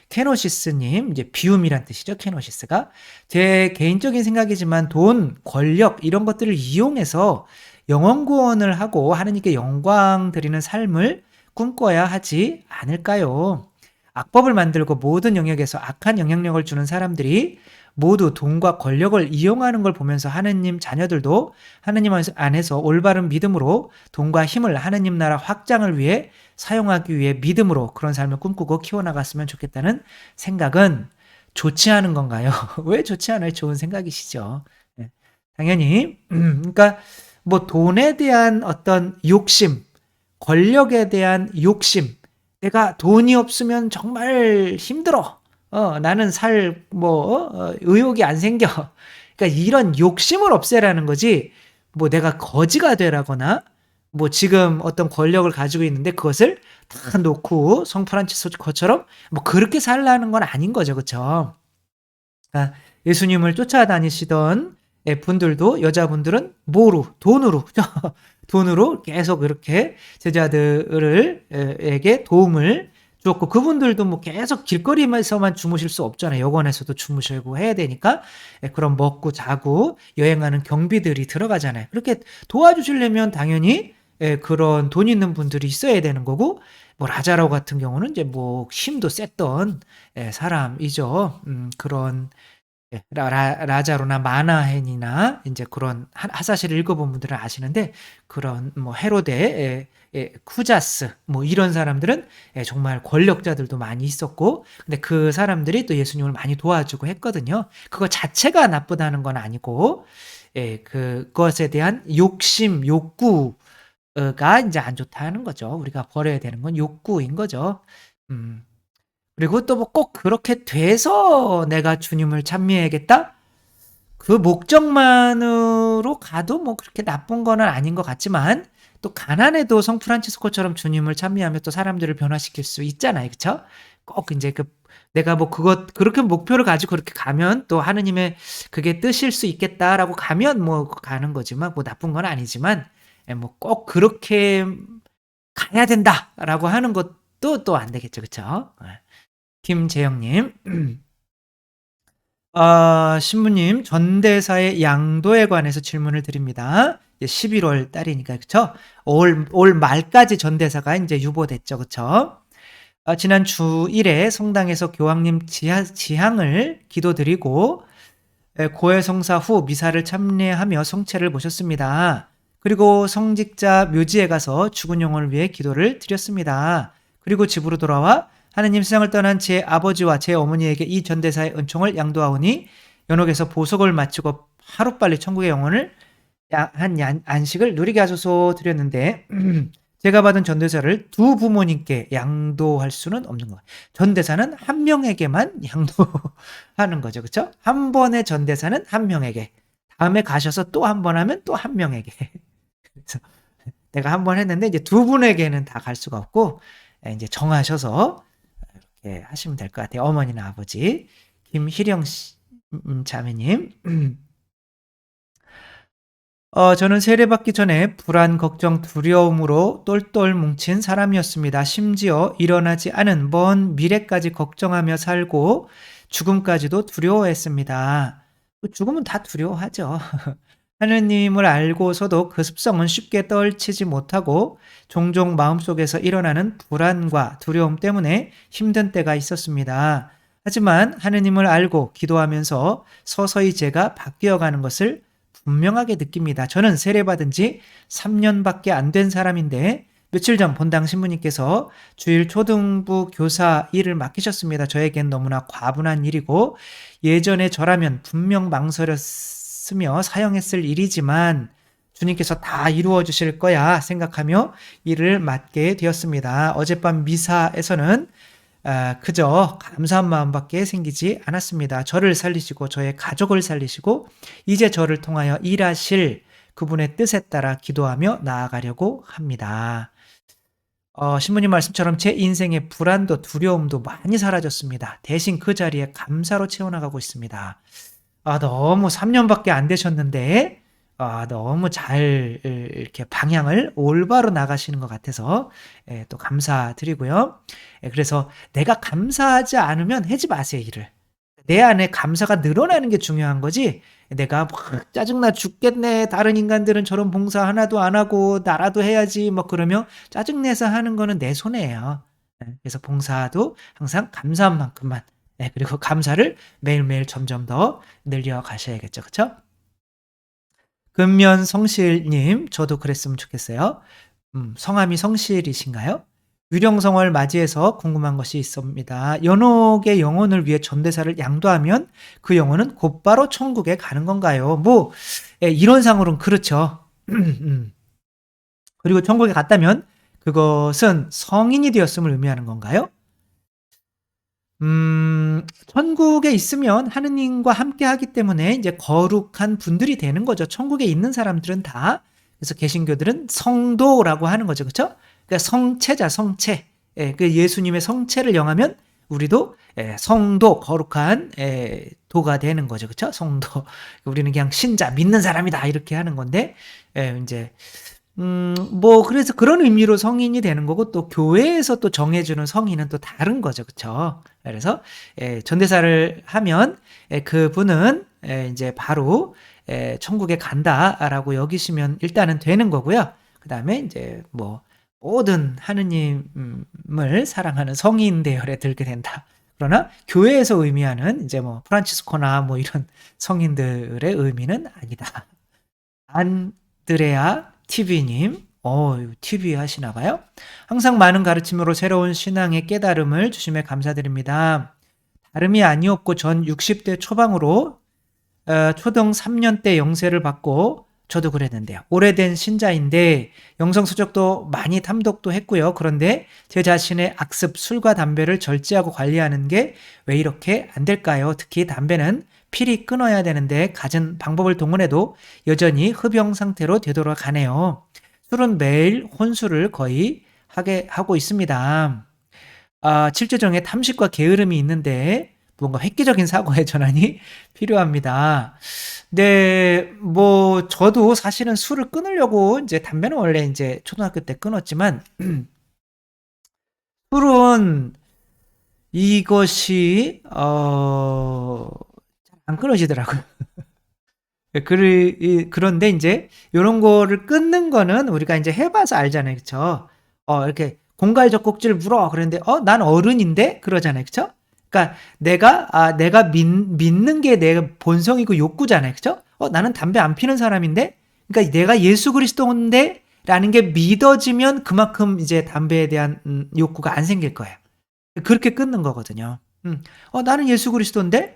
케노시스님, 이제 비움이란 뜻이죠. 케노시스가 제 개인적인 생각이지만 돈, 권력 이런 것들을 이용해서 영혼 구원을 하고 하느님께 영광 드리는 삶을 꿈꿔야 하지 않을까요? 악법을 만들고 모든 영역에서 악한 영향력을 주는 사람들이 모두 돈과 권력을 이용하는 걸 보면서 하느님 자녀들도 하느님 안에서 올바른 믿음으로 돈과 힘을 하느님 나라 확장을 위해 사용하기 위해 믿음으로 그런 삶을 꿈꾸고 키워나갔으면 좋겠다는 생각은 좋지 않은 건가요? 왜 좋지 않아요? 좋은 생각이시죠. 네. 당연히 그러니까 뭐 돈에 대한 어떤 욕심, 권력에 대한 욕심, 내가 돈이 없으면 정말 힘들어. 나는 의욕이 안 생겨. 그러니까 이런 욕심을 없애라는 거지, 뭐 내가 거지가 되라거나, 뭐 지금 어떤 권력을 가지고 있는데 그것을 다 놓고 성프란치스코처럼 뭐 그렇게 살라는 건 아닌 거죠. 그쵸? 그러니까 예수님을 쫓아다니시던 분들도, 여자분들은 뭐로? 돈으로. 돈으로 계속 이렇게 제자들에게 도움을 주었고, 그분들도 뭐 계속 길거리에서만 주무실 수 없잖아요. 여관에서도 주무시고 해야 되니까 그런 먹고 자고 여행하는 경비들이 들어가잖아요. 그렇게 도와주시려면 당연히 그런 돈 있는 분들이 있어야 되는 거고, 뭐 라자로 같은 경우는 이제 뭐 힘도 셌던 사람이죠. 그런 라자로나 마나헨이나 이제 그런 하사시를 읽어본 분들은 아시는데, 그런 뭐 헤로데, 쿠자스 뭐 이런 사람들은 정말 권력자들도 많이 있었고, 근데 그 사람들이 또 예수님을 많이 도와주고 했거든요. 그거 자체가 나쁘다는 건 아니고, 그것에 대한 욕심, 욕구가 이제 안 좋다는 거죠. 우리가 버려야 되는 건 욕구인 거죠. 그리고 또 뭐 꼭 그렇게 돼서 내가 주님을 찬미해야겠다? 그 목적만으로 가도 뭐 그렇게 나쁜 거는 아닌 것 같지만, 또 가난해도 성 프란치스코처럼 주님을 찬미하면 또 사람들을 변화시킬 수 있잖아요. 그쵸? 꼭 이제 내가 뭐 그렇게 목표를 가지고 그렇게 가면 또 하느님의 그게 뜻일 수 있겠다라고 가면 뭐 가는 거지만, 뭐 나쁜 건 아니지만, 뭐 꼭 그렇게 가야 된다라고 하는 것도 또 안 되겠죠. 그쵸? 김재영님, 신부님, 전대사의 양도에 관해서 질문을 드립니다. 11월 달이니까, 그쵸? 올 말까지 전대사가 이제 유보됐죠. 그쵸? 지난 주일에 성당에서 교황님 지향을 기도드리고, 고해 성사 후 미사를 참례하며 성체를 모셨습니다. 그리고 성직자 묘지에 가서 죽은 영혼을 위해 기도를 드렸습니다. 그리고 집으로 돌아와 하느님 세상을 떠난 제 아버지와 제 어머니에게 이 전대사의 은총을 양도하오니 연옥에서 보석을 마치고 하루빨리 천국의 영혼을 한 안식을 누리게 하소서 드렸는데, 제가 받은 전대사를 두 부모님께 양도할 수는 없는 거예요. 전대사는 한 명에게만 양도하는 거죠. 그렇죠? 한 번의 전대사는 한 명에게, 다음에 가셔서 또 한 번 하면 또 한 명에게. 그래서 내가 한 번 했는데 이제 두 분에게는 다 갈 수가 없고, 이제 정하셔서 이렇게 하시면 될 것 같아요. 어머니나 아버지. 김희령 자매님. 저는 세례받기 전에 불안, 걱정, 두려움으로 똘똘 뭉친 사람이었습니다. 심지어 일어나지 않은 먼 미래까지 걱정하며 살고 죽음까지도 두려워했습니다. 죽음은 다 두려워하죠. 하느님을 알고서도 그 습성은 쉽게 떨치지 못하고 종종 마음속에서 일어나는 불안과 두려움 때문에 힘든 때가 있었습니다. 하지만 하느님을 알고 기도하면서 서서히 제가 바뀌어가는 것을 분명하게 느낍니다. 저는 세례받은 지 3년밖에 안 된 사람인데 며칠 전 본당 신부님께서 주일 초등부 교사 일을 맡기셨습니다. 저에겐 너무나 과분한 일이고 예전에 저라면 분명 망설였으며 사형했을 일이지만 주님께서 다 이루어 주실 거야 생각하며 일을 맡게 되었습니다. 어젯밤 미사에서는 그저 감사한 마음밖에 생기지 않았습니다. 저를 살리시고 저의 가족을 살리시고 이제 저를 통하여 일하실 그분의 뜻에 따라 기도하며 나아가려고 합니다. 신부님 말씀처럼 제 인생의 불안도 두려움도 많이 사라졌습니다. 대신 그 자리에 감사로 채워나가고 있습니다. 너무 3년밖에 안 되셨는데 너무 잘 이렇게 방향을 올바로 나가시는 것 같아서 또 감사드리고요. 그래서 내가 감사하지 않으면 하지 마세요, 일을. 내 안에 감사가 늘어나는 게 중요한 거지. 내가 막 짜증나 죽겠네. 다른 인간들은 저런 봉사 하나도 안 하고 나라도 해야지. 뭐 그러면 짜증내서 하는 거는 내 손해예요. 그래서 봉사도 항상 감사한 만큼만. 그리고 감사를 매일매일 점점 더 늘려 가셔야겠죠. 그쵸? 근면 성실님, 저도 그랬으면 좋겠어요. 성함이 성실이신가요? 유령성을 맞이해서 궁금한 것이 있습니다. 연옥의 영혼을 위해 전대사를 양도하면 그 영혼은 곧바로 천국에 가는 건가요? 이론상으로는 그렇죠. 그리고 천국에 갔다면 그것은 성인이 되었음을 의미하는 건가요? 천국에 있으면 하느님과 함께 하기 때문에 이제 거룩한 분들이 되는 거죠. 천국에 있는 사람들은 다. 그래서 개신교들은 성도라고 하는 거죠. 그렇죠? 그러니까 성체자, 성체. 그 예수님의 성체를 영하면 우리도 성도, 거룩한 도가 되는 거죠. 그렇죠? 성도. 우리는 그냥 신자, 믿는 사람이다 이렇게 하는 건데 이제 그래서 그런 의미로 성인이 되는 거고 또 교회에서 또 정해주는 성인은 또 다른 거죠. 그쵸? 그래서, 전대사를 하면, 그분은, 이제 바로, 천국에 간다라고 여기시면 일단은 되는 거고요. 그 다음에 이제 모든 하느님을 사랑하는 성인 대열에 들게 된다. 그러나 교회에서 의미하는 이제 프란치스코나 이런 성인들의 의미는 아니다. 안드레아 TV님, TV 하시나 봐요. 항상 많은 가르침으로 새로운 신앙의 깨달음을 주심에 감사드립니다. 다름이 아니었고 전 60대 초반으로 초등 3년 때 영세를 받고 저도 그랬는데요. 오래된 신자인데 영성수적도 많이 탐독도 했고요. 그런데 제 자신의 악습, 술과 담배를 절제하고 관리하는 게 왜 이렇게 안 될까요? 특히 담배는 필히 끊어야 되는데 갖은 방법을 동원해도 여전히 흡영 상태로 되돌아가네요. 술은 매일 혼술을 거의 하고 있습니다. 칠조정에 탐식과 게으름이 있는데 뭔가 획기적인 사고의 전환이 필요합니다. 네, 저도 사실은 술을 끊으려고 이제 담배는 원래 이제 초등학교 때 끊었지만 술은 이것이 안 끊어지더라고요. 그런데 이제 요런 거를 끊는 거는 우리가 이제 해봐서 알잖아요. 그쵸? 이렇게 공갈적 꼭지를 물어. 그런데, 난 어른인데? 그러잖아요. 그쵸? 그러니까 내가 믿는 게 내 본성이고 욕구잖아요. 그쵸? 나는 담배 안 피는 사람인데? 그러니까 내가 예수 그리스도인데? 라는 게 믿어지면 그만큼 이제 담배에 대한 욕구가 안 생길 거예요. 그렇게 끊는 거거든요. 나는 예수 그리스도인데?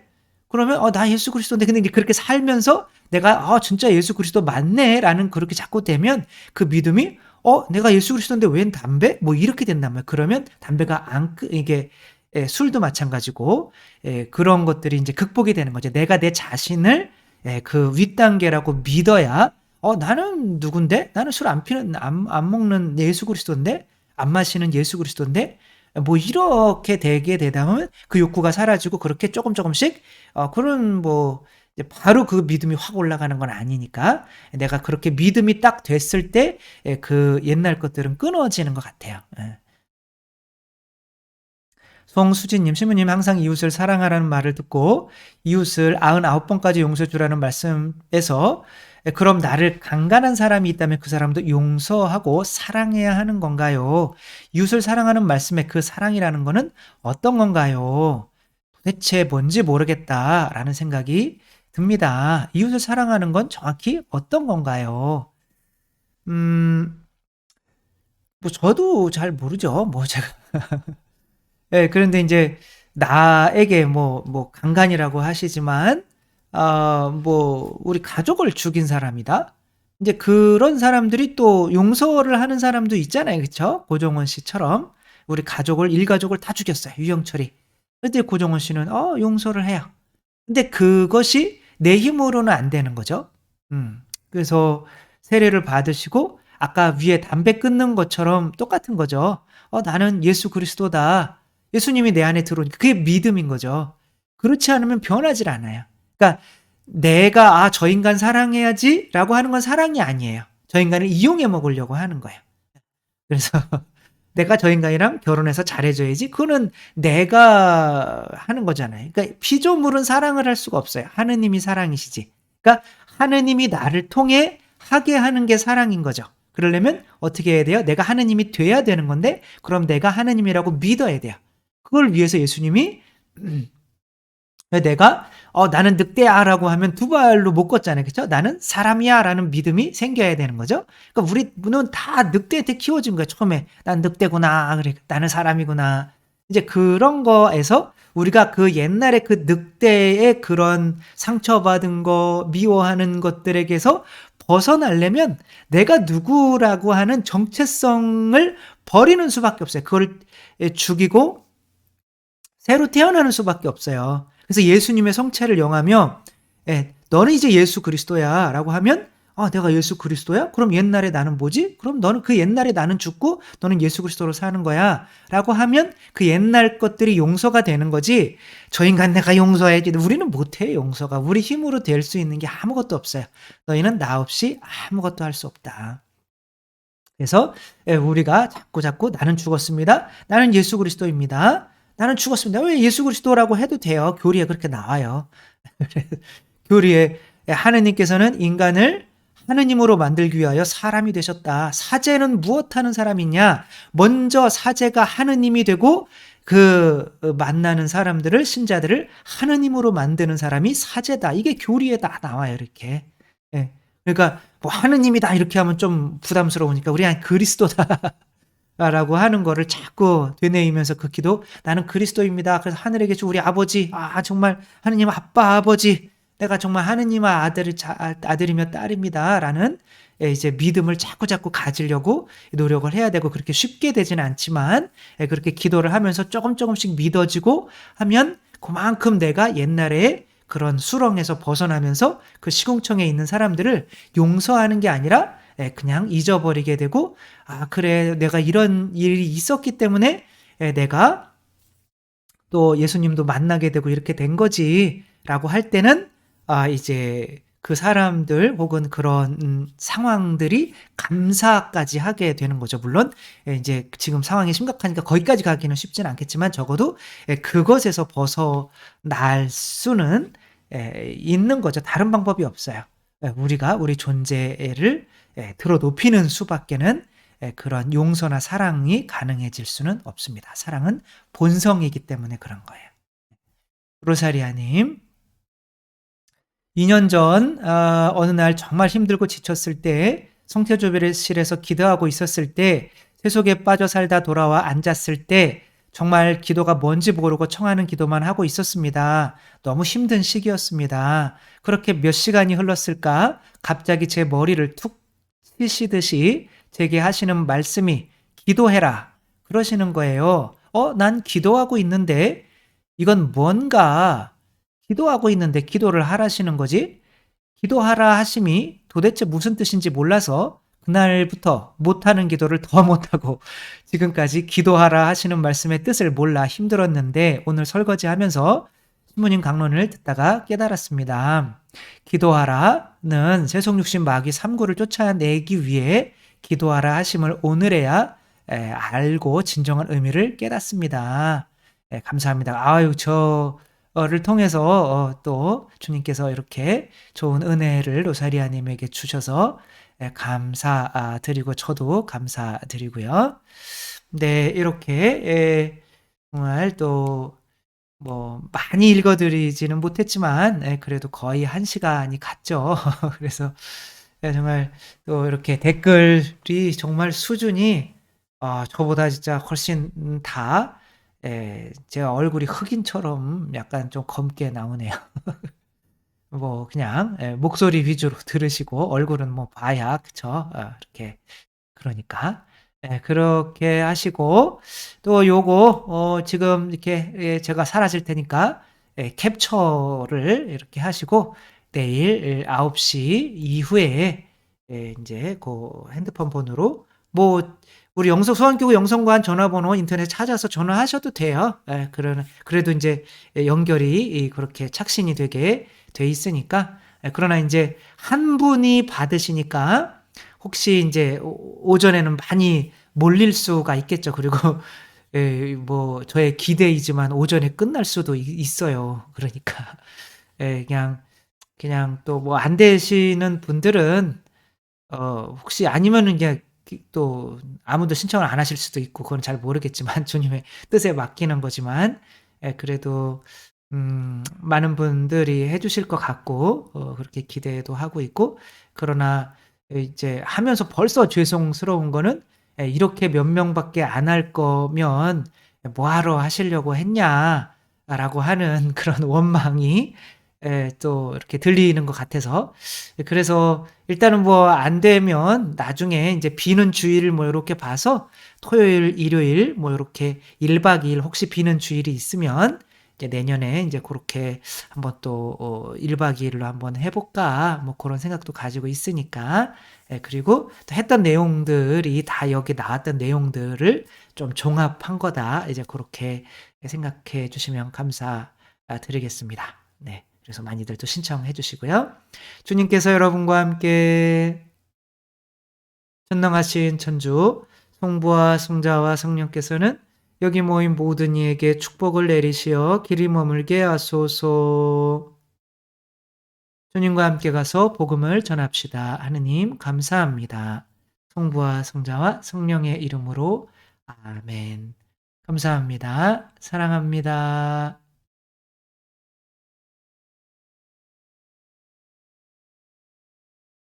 그러면 나 예수 그리스도인데 근데 이제 그렇게 살면서 내가 진짜 예수 그리스도 맞네라는 그렇게 자꾸 되면 그 믿음이 내가 예수 그리스도인데 웬 담배? 이렇게 된단 말이에요. 그러면 담배가 이게 술도 마찬가지고 그런 것들이 이제 극복이 되는 거죠. 내가 내 자신을 그 윗단계라고 믿어야 나는 누군데? 나는 술 안 먹는 예수 그리스도인데? 안 마시는 예수 그리스도인데? 이렇게 되게 되다 보면 그 욕구가 사라지고 그렇게 조금씩 그런 이제 바로 그 믿음이 확 올라가는 건 아니니까 내가 그렇게 믿음이 딱 됐을 때 그 옛날 것들은 끊어지는 것 같아요. 송수진님, 신부님 항상 이웃을 사랑하라는 말을 듣고 이웃을 99번까지 용서해 주라는 말씀에서 그럼 나를 강간한 사람이 있다면 그 사람도 용서하고 사랑해야 하는 건가요? 이웃을 사랑하는 말씀에 그 사랑이라는 거는 어떤 건가요? 도대체 뭔지 모르겠다라는 생각이 듭니다. 이웃을 사랑하는 건 정확히 어떤 건가요? 음, 뭐 저도 잘 모르죠. 뭐 제가 예, 그런데 인제 나에게 뭐 강간이라고 하시지만 뭐 우리 가족을 죽인 사람이다. 인제 그런 사람들이 또 용서를 하는 사람도 있잖아요. 그쵸? 고종원 씨처럼 우리 가족을 일가족을 다 죽였어요, 유영철이. 근데 고종원 씨는 용서를 해요. 근데 그것이 내 힘으로는 안 되는 거죠. 그래서 세례를 받으시고 아까 위에 담배 끊는 것처럼 똑같은 거죠. '나는 예수 그리스도다.' 예수님이 내 안에 들어오니까 그게 믿음인 거죠. 그렇지 않으면 변하질 않아요. 그러니까 내가 '아 저 인간 사랑해야지.'라고 하는 건 사랑이 아니에요. 저 인간을 이용해 먹으려고 하는 거예요. 그래서 내가 저 인간이랑 결혼해서 잘해 줘야지. 그거는 내가 하는 거잖아요. 그러니까 피조물은 사랑을 할 수가 없어요. 하느님이 사랑이시지. 그러니까 하느님이 나를 통해 하게 하는 게 사랑인 거죠. 그러려면 어떻게 해야 돼요? 내가 하느님이 돼야 되는 건데 그럼 내가 하느님이라고 믿어야 돼요. 그걸 위해서 예수님이 내가 나는 늑대야라고 하면 두 발로 못 걷잖아요. 그쵸? 나는 사람이야라는 믿음이 생겨야 되는 거죠. 그러니까 우리는 다 늑대한테 키워진 거예요. 처음에 난 늑대구나. 그래, 나는 사람이구나. 이제 그런 거에서 우리가 그 옛날에 그 늑대의 그런 상처받은 거, 미워하는 것들에게서 벗어나려면 내가 누구라고 하는 정체성을 버리는 수밖에 없어요. 그걸 죽이고 새로 태어나는 수밖에 없어요. 그래서 예수님의 성체를 영하며 너는 이제 예수 그리스도야라고 하면 내가 예수 그리스도야? 그럼 옛날에 나는 뭐지? 그럼 너는 그 옛날에 나는 죽고 너는 예수 그리스도로 사는 거야라고 하면 그 옛날 것들이 용서가 되는 거지. 저 인간 내가 용서해야지. 우리는 못해 용서가. 우리 힘으로 될 수 있는 게 아무것도 없어요. 너희는 나 없이 아무것도 할 수 없다. 그래서 우리가 자꾸 나는 죽었습니다. 나는 예수 그리스도입니다. 나는 죽었습니다. 왜 예수 그리스도라고 해도 돼요. 교리에 그렇게 나와요. 교리에 하느님께서는 인간을 하느님으로 만들기 위하여 사람이 되셨다. 사제는 무엇하는 사람이냐? 먼저 사제가 하느님이 되고 그 만나는 사람들을 신자들을 하느님으로 만드는 사람이 사제다. 이게 교리에 다 나와요. 이렇게. 예. 그러니까 뭐 하느님이다 이렇게 하면 좀 부담스러우니까 우리 그냥 그리스도다. 라고 하는 거를 자꾸 되뇌이면서 그 기도 나는 그리스도입니다. 그래서 하늘에 계신 우리 아버지 정말 하느님 아빠 아버지 내가 정말 하느님의 아들이며 딸입니다라는 이제 믿음을 자꾸 가지려고 노력을 해야 되고 그렇게 쉽게 되지는 않지만 그렇게 기도를 하면서 조금씩 믿어지고 하면 그만큼 내가 옛날에 그런 수렁에서 벗어나면서 그 시궁청에 있는 사람들을 용서하는 게 아니라 그냥 잊어버리게 되고 그래 내가 이런 일이 있었기 때문에 내가 또 예수님도 만나게 되고 이렇게 된 거지라고 할 때는 이제 그 사람들 혹은 그런 상황들이 감사까지 하게 되는 거죠. 물론 이제 지금 상황이 심각하니까 거기까지 가기는 쉽지는 않겠지만 적어도 그것에서 벗어날 수는 있는 거죠. 다른 방법이 없어요. 우리가 우리 존재를 들어 높이는 수밖에는 그런 용서나 사랑이 가능해질 수는 없습니다. 사랑은 본성이기 때문에 그런 거예요. 로사리아님, 2년 전 어느 날 정말 힘들고 지쳤을 때 성태조별실에서 기도하고 있었을 때 세속에 빠져 살다 돌아와 앉았을 때 정말 기도가 뭔지 모르고 청하는 기도만 하고 있었습니다. 너무 힘든 시기였습니다. 그렇게 몇 시간이 흘렀을까? 갑자기 제 머리를 툭 치시듯이 제게 하시는 말씀이 기도해라 그러시는 거예요. 난 기도하고 있는데 이건 뭔가 기도하고 있는데 기도를 하라시는 거지? 기도하라 하심이 도대체 무슨 뜻인지 몰라서 그날부터 못하는 기도를 더 못하고 지금까지 기도하라 하시는 말씀의 뜻을 몰라 힘들었는데 오늘 설거지하면서 신부님 강론을 듣다가 깨달았습니다. 기도하라는 세속육신 마귀 3구를 쫓아내기 위해 기도하라 하심을 오늘에야 알고 진정한 의미를 깨닫습니다. 감사합니다. 저를 통해서 또 주님께서 이렇게 좋은 은혜를 로사리아님에게 주셔서 감사드리고 저도 감사드리고요. 네, 이렇게 정말 또 뭐 많이 읽어드리지는 못했지만 그래도 거의 1시간이 갔죠. 그래서 정말 또 이렇게 댓글이 정말 수준이 저보다 진짜 훨씬 제가 얼굴이 흑인처럼 약간 좀 검게 나오네요. 뭐 그냥 목소리 위주로 들으시고 얼굴은 뭐 봐야 그쵸? 이렇게 그러니까. 그렇게 하시고 또 요거 지금 이렇게 제가 사라질 테니까 캡처를 이렇게 하시고 내일 9시 이후에 인제 고 핸드폰 번호로 뭐 우리 수원교구 영성관 전화번호 인터넷 찾아서 전화하셔도 돼요. 그래도 인제 연결이 그렇게 착신이 되게 돼 있으니까. 그러나 인제 한 분이 받으시니까 혹시 인제 오전에는 많이 몰릴 수가 있겠죠. 그리고 뭐 저의 기대이지만 오전에 끝날 수도 있어요. 그러니까 그냥 또 뭐 안 되시는 분들은 혹시 아니면은 그냥 또 아무도 신청을 안 하실 수도 있고 그건 잘 모르겠지만 주님의 뜻에 맡기는 거지만 그래도 많은 분들이 해 주실 것 같고 그렇게 기대도 하고 있고 그러나 이제 하면서 벌써 죄송스러운 거는 이렇게 몇 명밖에 안 할 거면 '뭐하러 하시려고 했냐.'라고 하는 그런 원망이 또 이렇게 들리는 것 같아서 그래서 일단은 뭐 안 되면 나중에 인제 비는 주일 뭐 요렇게 봐서 토요일, 일요일 뭐 요렇게 1박 2일 혹시 비는 주일이 있으면 이제 내년에 인제 고렇게 한번 또 1박 2 일로 한번 해 볼까 뭐 고런 생각도 가지고 있으니까 그리고 또 했던 내용들이 다 여기 나왔던 내용들을 좀 종합한 거다. 이제 고렇게 생각해 주시면 감사드리겠습니다. 네. 그래서 많이들 또 신청해 주시고요. 주님께서 여러분과 함께 전능하신 천주 성부와 성자와 성령께서는 여기 모인 모든 이에게 축복을 내리시어 길이 머물게 하소서. 주님과 함께 가서 복음을 전합시다. 하느님 감사합니다. 성부와 성자와 성령의 이름으로 아멘. 감사합니다. 사랑합니다.